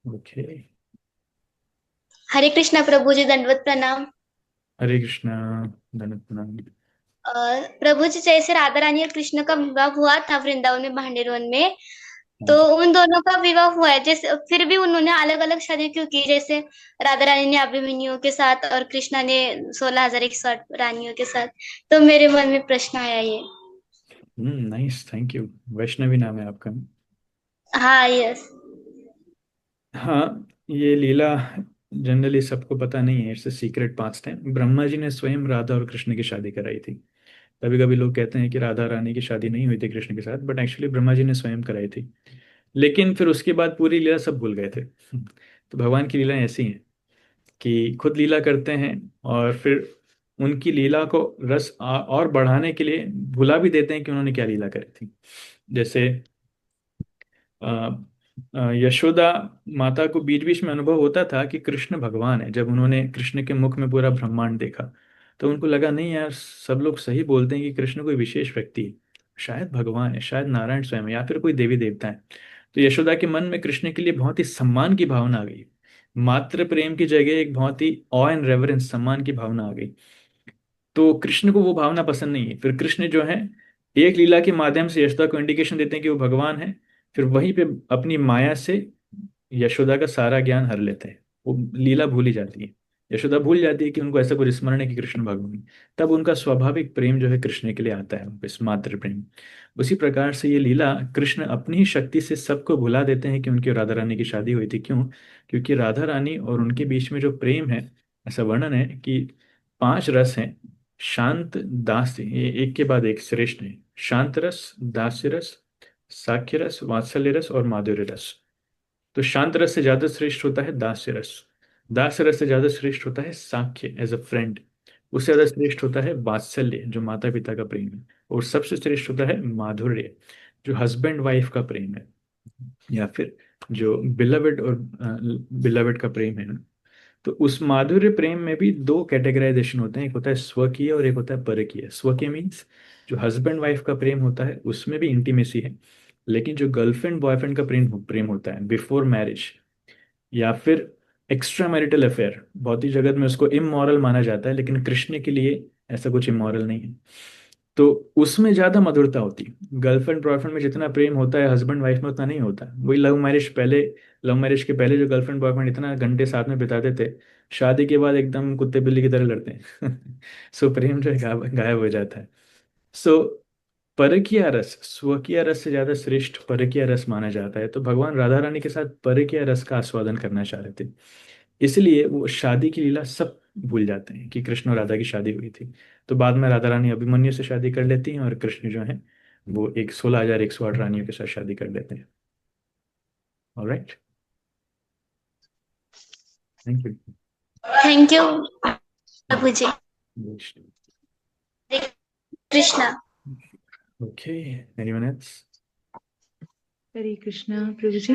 [SPEAKER 1] ओके।
[SPEAKER 5] हरे कृष्णा प्रभु जी, दंडवत प्रणाम।
[SPEAKER 1] हरे कृष्ण। धन्यवाद प्रणाम।
[SPEAKER 5] प्रभु जी, जैसे राधा रानी और कृष्ण का विवाह हुआ था वृंदावन में भांडेरवन में, तो उन दोनों का विवाह हुआ है, जैसे फिर भी उन्होंने अलग अलग शादी क्यों की? जैसे राधा रानी ने अभिमन्यु के साथ और कृष्णा ने 16,108 रानियों के साथ। तो मेरे मन में प्रश्न आया ये।
[SPEAKER 1] Nice, thank you. वैष्णवी नाम है आपका?
[SPEAKER 5] हाँ, यस।
[SPEAKER 1] हाँ, ये लीला जनरली सबको पता नहीं है, इट्स सीक्रेट पास्ट है। ब्रह्मा जी ने स्वयं राधा और कृष्ण की शादी कराई थी। कभी कभी लोग कहते हैं कि राधा रानी की शादी नहीं हुई थी कृष्ण के साथ, बट एक्चुअली ब्रह्मा जी ने स्वयं कराई थी। लेकिन फिर उसके बाद पूरी लीला सब भूल गए थे। तो भगवान की लीला ऐसी है कि खुद लीला करते हैं और फिर उनकी लीला को और बढ़ाने के लिए भुला भी देते हैं कि उन्होंने क्या लीला करी थी। जैसे अ, यशोदा माता को बीच बीच में अनुभव होता था कि कृष्ण भगवान है। जब उन्होंने कृष्ण के मुख में पूरा ब्रह्मांड देखा तो उनको लगा, नहीं यार, सब लोग सही बोलते हैं कि कृष्ण कोई विशेष व्यक्ति है, शायद भगवान है, शायद नारायण स्वयं है, या फिर कोई देवी देवता है। तो यशोदा के मन में कृष्ण के लिए बहुत ही सम्मान की भावना आ गई। मात्र प्रेम की जगह एक बहुत ही ऑ एंड रेवरेंस, सम्मान की भावना आ गई। तो कृष्ण को वो भावना पसंद नहीं है। फिर कृष्ण जो है, एक लीला के माध्यम से यशोदा को इंडिकेशन देते हैं कि वो भगवान है। फिर वहीं पे अपनी माया से यशोदा का सारा ज्ञान हर लेते हैं। वो लीला भूल ही जाती है। यशोदा भूल जाती है कि उनको ऐसा कुछ स्मरण है कि कृष्ण भगवान है। तब उनका स्वाभाविक प्रेम जो है कृष्ण के लिए आता है, वापस मातृ प्रेम। उसी प्रकार से ये लीला, कृष्ण अपनी ही शक्ति से सबको भुला देते हैं कि उनकी और राधा रानी की शादी हुई थी। क्यों? क्योंकि राधा रानी और उनके बीच में जो प्रेम है, ऐसा वर्णन है कि 5 रस हैं। शांत, दास्य, ये एक के बाद एक श्रेष्ठ है। शांत रस, दास्य रस, साख्य रस, वात्सल्य रस और माधुर्य रस। तो शांत रस से ज्यादा श्रेष्ठ होता है दास्य रस। दास्य रस से ज्यादा श्रेष्ठ होता है साख्य, एज अ फ्रेंड। उससे ज्यादा श्रेष्ठ होता है वात्सल्य, जो माता पिता का प्रेम है। और सबसे श्रेष्ठ होता है माधुर्य, जो हस्बैंड वाइफ का प्रेम है, या फिर जो बिलवेड और बिलवेड का प्रेम है ना। तो उस माधुर्य प्रेम में भी 2 कैटेगराइजेशन होते हैं, एक होता है स्वकीय और एक होता है परकीय। स्वकीय मीन्स जो हस्बैंड वाइफ का प्रेम होता है उसमें भी इंटीमेसी है। लेकिन जो गर्लफ्रेंड बॉयफ्रेंड का प्रेम प्रेम होता है बिफोर मैरिज, या फिर एक्स्ट्रा मैरिटल अफेयर, भौतिक जगत में उसको इमोरल माना जाता है, लेकिन कृष्ण के लिए ऐसा कुछ इमोरल नहीं है। तो उसमें ज्यादा मधुरता होती है। गर्लफ्रेंड बॉयफ्रेंड में जितना प्रेम होता है हस्बैंड वाइफ में उतना नहीं होता। वही लव मैरिज के पहले जो गर्लफ्रेंड बॉयफ्रेंड इतना घंटे साथ में बिताते थे, शादी के बाद एकदम कुत्ते बिल्ली की तरह लड़ते हैं। सो प्रेम जो है गायब हो जाता है। सो परकीय रस स्वकीय रस से ज्यादा श्रेष्ठ परकीय रस माना जाता है। तो भगवान राधा रानी के साथ परकीय रस का आस्वादन करना चाह रहे थे। इसलिए वो शादी की लीला सब भूल जाते हैं कि कृष्ण और राधा की शादी हुई थी। तो बाद में राधा रानी अभिमन्यु से शादी कर लेती हैं और कृष्ण जो है वो एक 16,108 रानियों के साथ शादी कर लेते हैं। Alright, thank you.
[SPEAKER 5] Thank you Prabhu ji. Krishna.
[SPEAKER 1] Okay, anyone else?
[SPEAKER 6] Hare Krishna Prabhu ji,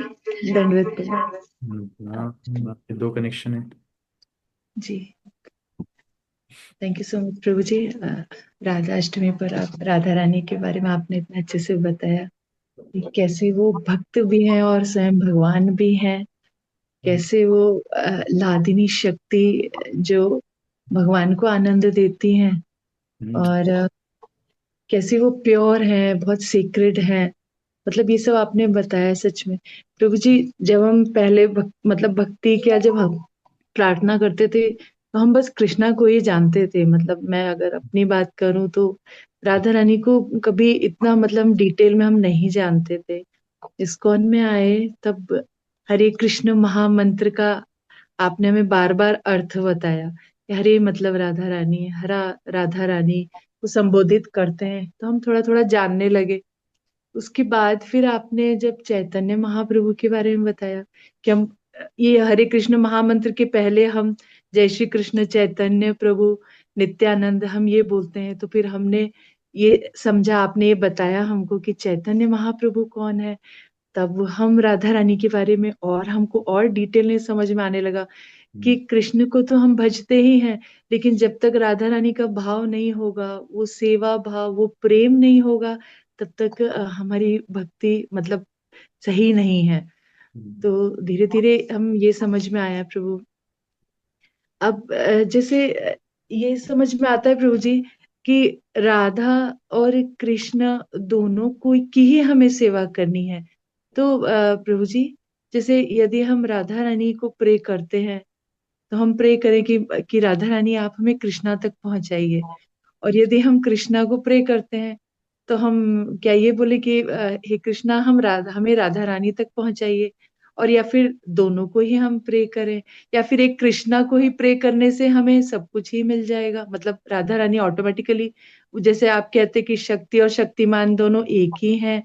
[SPEAKER 6] दंडवत प्रणाम।
[SPEAKER 1] आपके 2 कनेक्शन है।
[SPEAKER 6] जी। Thank you so much Prabhu ji. Radha Ashtami पर आप राधा रानी के बारे में आपने इतना अच्छे से बताया कि कैसे वो भक्त भी हैं और स्वयं भगवान भी हैं। कैसे वो लादिनी शक्ति जो भगवान को आनंद देती हैं, और कैसे वो प्योर है, बहुत सीक्रेट है। मतलब ये सब आपने बताया सच में प्रभु जी। जब हम पहले मतलब भक्ति क्या, जब हम प्रार्थना करते थे तो हम बस कृष्णा को ही जानते थे। मतलब मैं अगर अपनी बात करूं तो राधा रानी को कभी इतना मतलब डिटेल में हम नहीं जानते थे। इस्कॉन में आए तब हरे कृष्ण महामंत्र का आपने हमें बार बार अर्थ बताया कि हरे मतलब राधा रानी है, हरा राधा रानी को संबोधित करते हैं। तो हम थोड़ा थोड़ा जानने लगे। उसके बाद फिर आपने जब चैतन्य महाप्रभु के बारे में बताया कि हम ये हरे कृष्ण महामंत्र के पहले हम जय श्री कृष्ण चैतन्य प्रभु नित्यानंद हम ये बोलते हैं, तो फिर हमने ये समझा, आपने ये बताया हमको कि चैतन्य महाप्रभु कौन है। तब हम राधा रानी के बारे में और हमको और डिटेल में समझ में आने लगा कि कृष्ण को तो हम भजते ही हैं, लेकिन जब तक राधा रानी का भाव नहीं होगा, वो सेवा भाव, वो प्रेम नहीं होगा, तब तक हमारी भक्ति मतलब सही नहीं है। तो धीरे धीरे हम ये समझ में आया प्रभु। अब जैसे ये समझ में आता है प्रभु जी कि राधा और कृष्ण दोनों को की ही हमें सेवा करनी है। तो प्रभु जी, जैसे यदि हम राधा रानी को प्रे करते हैं तो हम प्रे करें कि राधा रानी आप हमें कृष्णा तक पहुंचाइए, और यदि हम कृष्णा को प्रे करते हैं तो हम क्या ये बोले कि हे कृष्णा हमें राधा रानी तक पहुंचाइए, और या फिर दोनों को ही हम प्रे करें, या फिर एक कृष्णा को ही प्रे करने से हमें सब कुछ ही मिल जाएगा, मतलब राधा रानी ऑटोमेटिकली, जैसे आप कहते कि शक्ति और शक्तिमान दोनों एक ही हैं।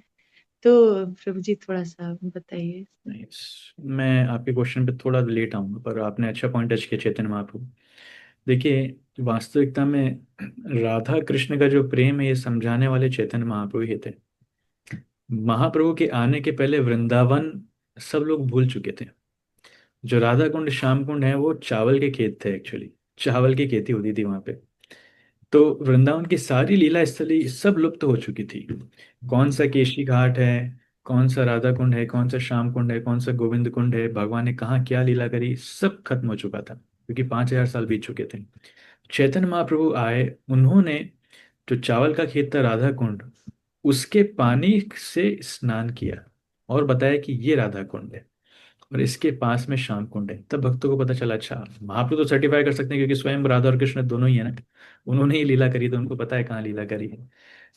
[SPEAKER 6] तो प्रभु जी थोड़ा सा बताइए।
[SPEAKER 1] Nice. मैं आपके क्वेश्चन पे थोड़ा लेट आऊंगा, पर आपने अच्छा पॉइंट टच किया चैतन्य महाप्रभु। देखिए, वास्तविकता में राधा कृष्ण का जो प्रेम है ये समझाने वाले चैतन्य महाप्रभु ही थे। महाप्रभु के आने के पहले वृंदावन सब लोग भूल चुके थे। जो राधा कुंड श्याम कुंड है वो चावल के खेत थे, एक्चुअली चावल की खेती होती थी वहां पे। तो वृंदावन की सारी लीला स्थली सब लुप्त हो चुकी थी। कौन सा केशी घाट है, कौन सा राधा कुंड है, कौन सा श्याम कुंड है, कौन सा गोविंद कुंड है, भगवान ने कहाँ क्या लीला करी, सब खत्म हो चुका था, क्योंकि 5,000 साल बीत चुके थे। चैतन्य महाप्रभु आए, उन्होंने जो चावल का खेत था राधा कुंड, उसके पानी से स्नान किया और बताया कि ये राधा कुंड है और इसके पास में श्याम कुंड है। तब भक्तों को पता चला, अच्छा महाप्रभु तो सर्टिफाई कर सकते हैं क्योंकि स्वयं राधा और कृष्ण दोनों ही है ना, उन्होंने ही लीला करी तो उनको पता है कहाँ लीला करी है।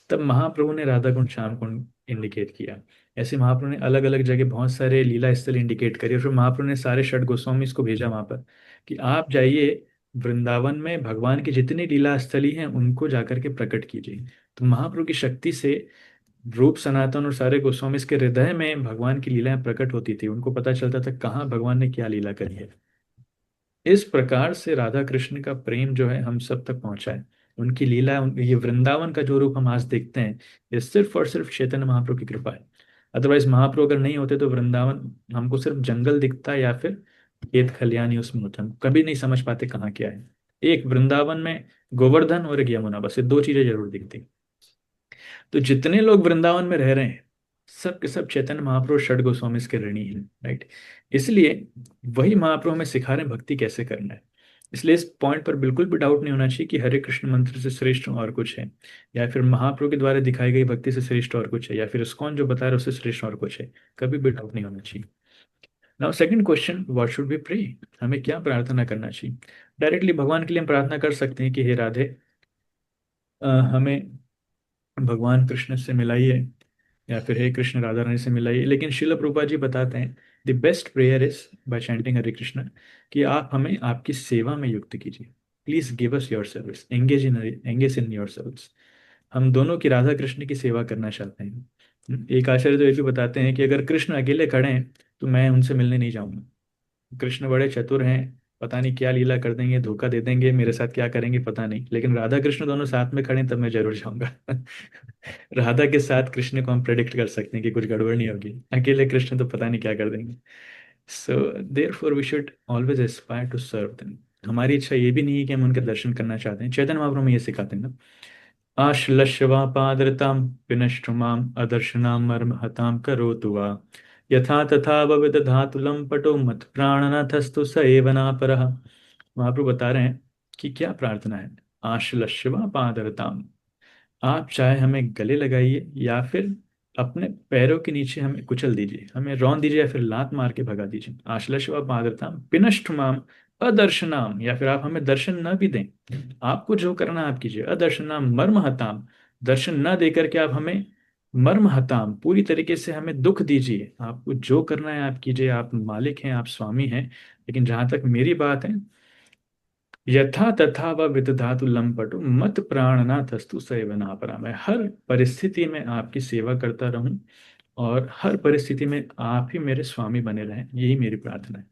[SPEAKER 1] तब महाप्रभु ने राधा कुंड श्याम कुंड इंडिकेट किया। ऐसे महाप्रभु ने अलग अलग जगह बहुत सारे लीला स्थल इंडिकेट करे, और फिर महाप्रभु ने सारे षट गोस्वामी को भेजा वहां पर कि आप जाइए वृंदावन में भगवान की जितनी लीला स्थली हैं उनको जाकर के प्रकट कीजिए। तो महाप्रभु की शक्ति से रूप सनातन और सारे गोस्वामी के हृदय में भगवान की लीलाएं प्रकट होती थी, उनको पता चलता था कहाँ भगवान ने क्या लीला करी है। इस प्रकार से राधा कृष्ण का प्रेम जो है हम सब तक पहुंचा है। उनकी लीला, ये वृंदावन का जो रूप हम आज देखते हैं, ये सिर्फ और सिर्फ चैतन्य महाप्रभु की कृपा है। अदरवाइज महाप्रभु अगर नहीं होते तो वृंदावन हमको सिर्फ जंगल दिखता या फिर खेत खलियान ही उसमें होता, हम कभी नहीं समझ पाते कहाँ क्या है। एक वृंदावन में गोवर्धन और एक यमुना, बस ये दो चीजें जरूर दिखती। तो जितने लोग वृंदावन में रह रहे हैं सब के सब चैतन्य महाप्रभु षड गोस्वामी के ऋणी हैं, राइट। इसलिए वही महाप्रभु में सिखा रहे हैं भक्ति कैसे करना है। इसलिए इस पॉइंट पर बिल्कुल भी डाउट नहीं होना चाहिए कि हरे कृष्ण मंत्र से श्रेष्ठ और कुछ है, या फिर महाप्रभु के द्वारा दिखाई गई भक्ति से श्रेष्ठ और कुछ है, या फिर इस्कॉन जो बता रहे उससे श्रेष्ठ और कुछ है। कभी भी डाउट नहीं होना चाहिए। Now second question, what should be pray, हमें क्या प्रार्थना करना चाहिए। डायरेक्टली भगवान के लिए हम प्रार्थना कर सकते हैं कि हे राधे हमें भगवान कृष्ण से मिलाइए, या फिर हे कृष्ण राधा रानी से मिलाइए। लेकिन श्रील प्रभुपाद जी बताते हैं the best prayer is by chanting Hare Krishna, कि आप हमें आपकी सेवा में युक्त कीजिए। Please give us your service, engage in your service. हम दोनों की राधा कृष्ण की सेवा करना चाहते हैं। एक आचार्य तो ये भी बताते हैं कि अगर कृष्ण अकेले खड़े हैं तो मैं उनसे मिलने नहीं जाऊंगा। कृष्ण बड़े चतुर हैं, पता नहीं क्या लीला कर देंगे, धोखा दे देंगे, मेरे साथ क्या करेंगे पता नहीं, लेकिन राधा कृष्ण दोनों साथ में खड़े हैं, तब मैं जरूर जाऊंगा। राधा के साथ कृष्ण को हम प्रेडिक्ट कर सकते हैं कि कुछ गड़बड़ नहीं होगी, अकेले कृष्ण तो पता नहीं क्या कर देंगे। So therefore we should always aspire to serve them. हमारी इच्छा ये भी नहीं है कि हम उनके दर्शन करना चाहते हैं। चैतन्य महाप्रभु में ये सिखाते हैं ना, आश्लश्वा पादरताम विनष्टुमाम अदर्शनाम मर्म हताम करोतु वा यथा तथा भविदधातु लंपटो मत प्राणनाथस्तु स एव नापरः। महाप्रभु बता रहे हैं कि क्या प्रार्थना है। आश्लश्वा पादरताम, आप चाहे हमें गले लगाइए या फिर अपने पैरों के नीचे हमें कुचल दीजिए, हमें रौंद दीजिए या फिर लात मार के भगा दीजिए। आश्लषवा पादरताम पिनष्टुमाम अदर्शनाम, या फिर आप हमें दर्शन न भी दें, आपको जो करना आप कीजिए। अदर्शनाम मर्महताम, दर्शन न देकर के आप हमें मर्महताम पूरी तरीके से हमें दुख दीजिए। आपको जो करना है आप कीजिए, आप मालिक हैं, आप स्वामी हैं। लेकिन जहां तक मेरी बात है, यथा तथा व विदधातु लंपटु मत प्राणनाथस्तु सेवनापरा, मैं हर परिस्थिति में आपकी सेवा करता रहूं और हर परिस्थिति में आप ही मेरे स्वामी बने रहें, यही मेरी प्रार्थना है।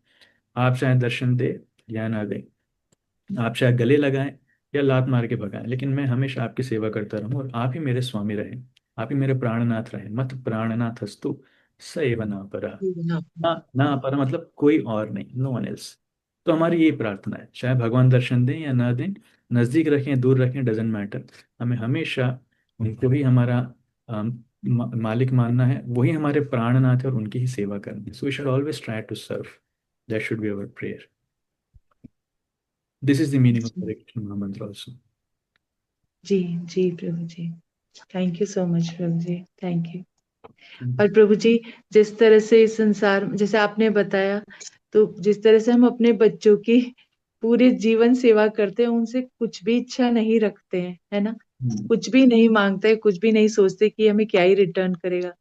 [SPEAKER 1] आप चाहे दर्शन दे या ना दे, आप चाहे गले लगाएं या लात मार के भगाएं, लेकिन मैं हमेशा आपकी सेवा करता रहूं और आप ही मेरे स्वामी रहें, आप ही मेरे प्राणनाथ रहें। मत प्राणनाथस्तु सेवनापरा, ना ना पर मतलब कोई और नहीं, नो वन एल्स। तो हमारी यही प्रार्थना है, चाहे भगवान दर्शन दें या ना दें, नजदीक रखें दूर रखें, डजेंट मैटर, हमें हमेशा उनको ही हमारा मालिक मानना है, वही हमारे प्राणनाथ है और उनकी ही सेवा करनी है। So we should always try to serve, that should be our prayer. This is the meaning of Hare Krishna Mahamantra also.
[SPEAKER 6] जी जी Prabhu ji, thank you so much Prabhu ji, thank you. और प्रभु जी, जिस तरह से इस संसार, जैसे आपने बताया, तो जिस तरह से हम अपने बच्चों की पूरे जीवन सेवा करते हैं, उनसे कुछ भी इच्छा नहीं रखते हैं, है ना, कुछ भी नहीं मांगते, कुछ भी नहीं सोचते कि हमें क्या ही रिटर्न करेगा।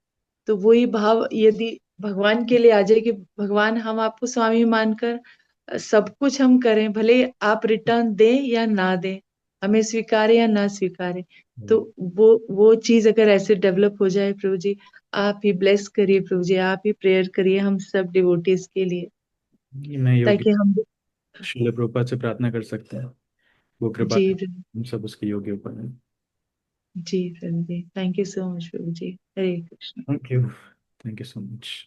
[SPEAKER 6] तो वही भाव यदि भगवान के लिए आ जाए कि भगवान, हम आपको स्वामी मानकर सब कुछ हम करें, भले आप रिटर्न दें या ना दें, हमें स्वीकारे या ना स्वीकारे, तो वो चीज अगर ऐसे डेवलप हो जाए प्रभु जी, आप ही ब्लेस करिए प्रभु जी, आप ही प्रेयर करिए हम सब डिवोटीज के लिए,
[SPEAKER 1] मैं योगी
[SPEAKER 6] ताकि हम।
[SPEAKER 1] श्रील प्रभुपाद से प्रार्थना कर सकते हैं, वो कृपा
[SPEAKER 6] जी
[SPEAKER 1] करें,
[SPEAKER 6] प्रभु
[SPEAKER 1] हम सब उसके योग्य ऊपर हैं।
[SPEAKER 6] जी Prabhu ji, thank you so much Prabhu ji, Hare Krishna.
[SPEAKER 1] Thank you, thank you so much.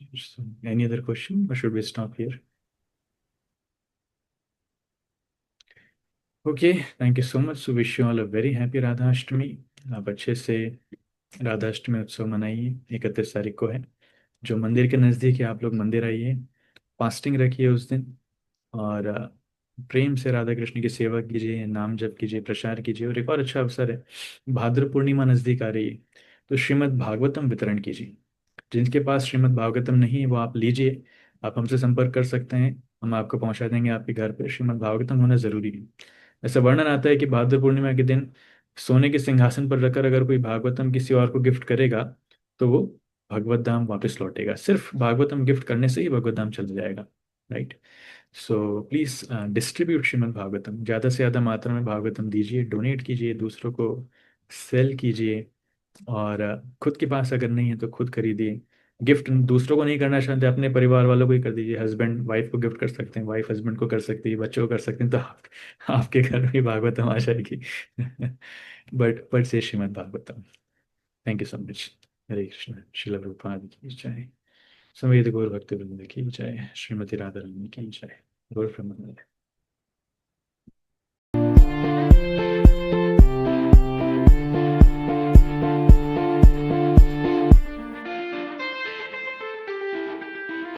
[SPEAKER 1] Any other question or should we stop here? Okay, thank you so much. So wish you all a very happy Radha Ashtami. आप अच्छे से राधा अष्टमी उत्सव मनाइए, 31 तारीख को है। जो मंदिर के नज़दीक है आप लोग मंदिर आइए, फास्टिंग रखिए उस दिन, और प्रेम से राधा कृष्ण की सेवा कीजिए, नाम जप कीजिए, प्रचार कीजिए। और एक और अच्छा अवसर है, भाद्र पूर्णिमा नज़दीक आ रही है, तो श्रीमद् भागवतम वितरण कीजिए। जिनके पास श्रीमद् भागवतम नहीं है वो आप लीजिए, आप हमसे संपर्क कर सकते हैं, हम आपको पहुंचा देंगे आपके घर पे। श्रीमद् भागवतम होना जरूरी है। ऐसा वर्णन आता है कि भाद्र पूर्णिमा के दिन सोने के सिंहासन पर रखकर अगर कोई भागवतम किसी और को गिफ्ट करेगा तो वो भगवत धाम वापस लौटेगा। सिर्फ भागवतम गिफ्ट करने से ही भगवत धाम चल जाएगा, right? So please distribute Shrimad Bhagavatam, ज़्यादा से ज़्यादा मात्रा में भागवतम दीजिए, डोनेट कीजिए, दूसरों को सेल कीजिए। और खुद के पास अगर नहीं है तो खुद खरीदिए। गिफ्ट दूसरों को नहीं करना चाहते, अपने परिवार वालों को ही कर दीजिए। हस्बैंड वाइफ को गिफ्ट कर सकते हैं, वाइफ हस्बैंड को कर सकती है, बच्चों को कर सकते हैं, तो आपके घर में भी भागवतम आ जाएगी। But say Srimad Bhagavatam. Thank you so much. Hare Krishna. Srila Prabhupada की जय। समेत गौर भक्त वृंद की जय। श्रीमती राधा रानी की जय। गौर प्रेमानंद।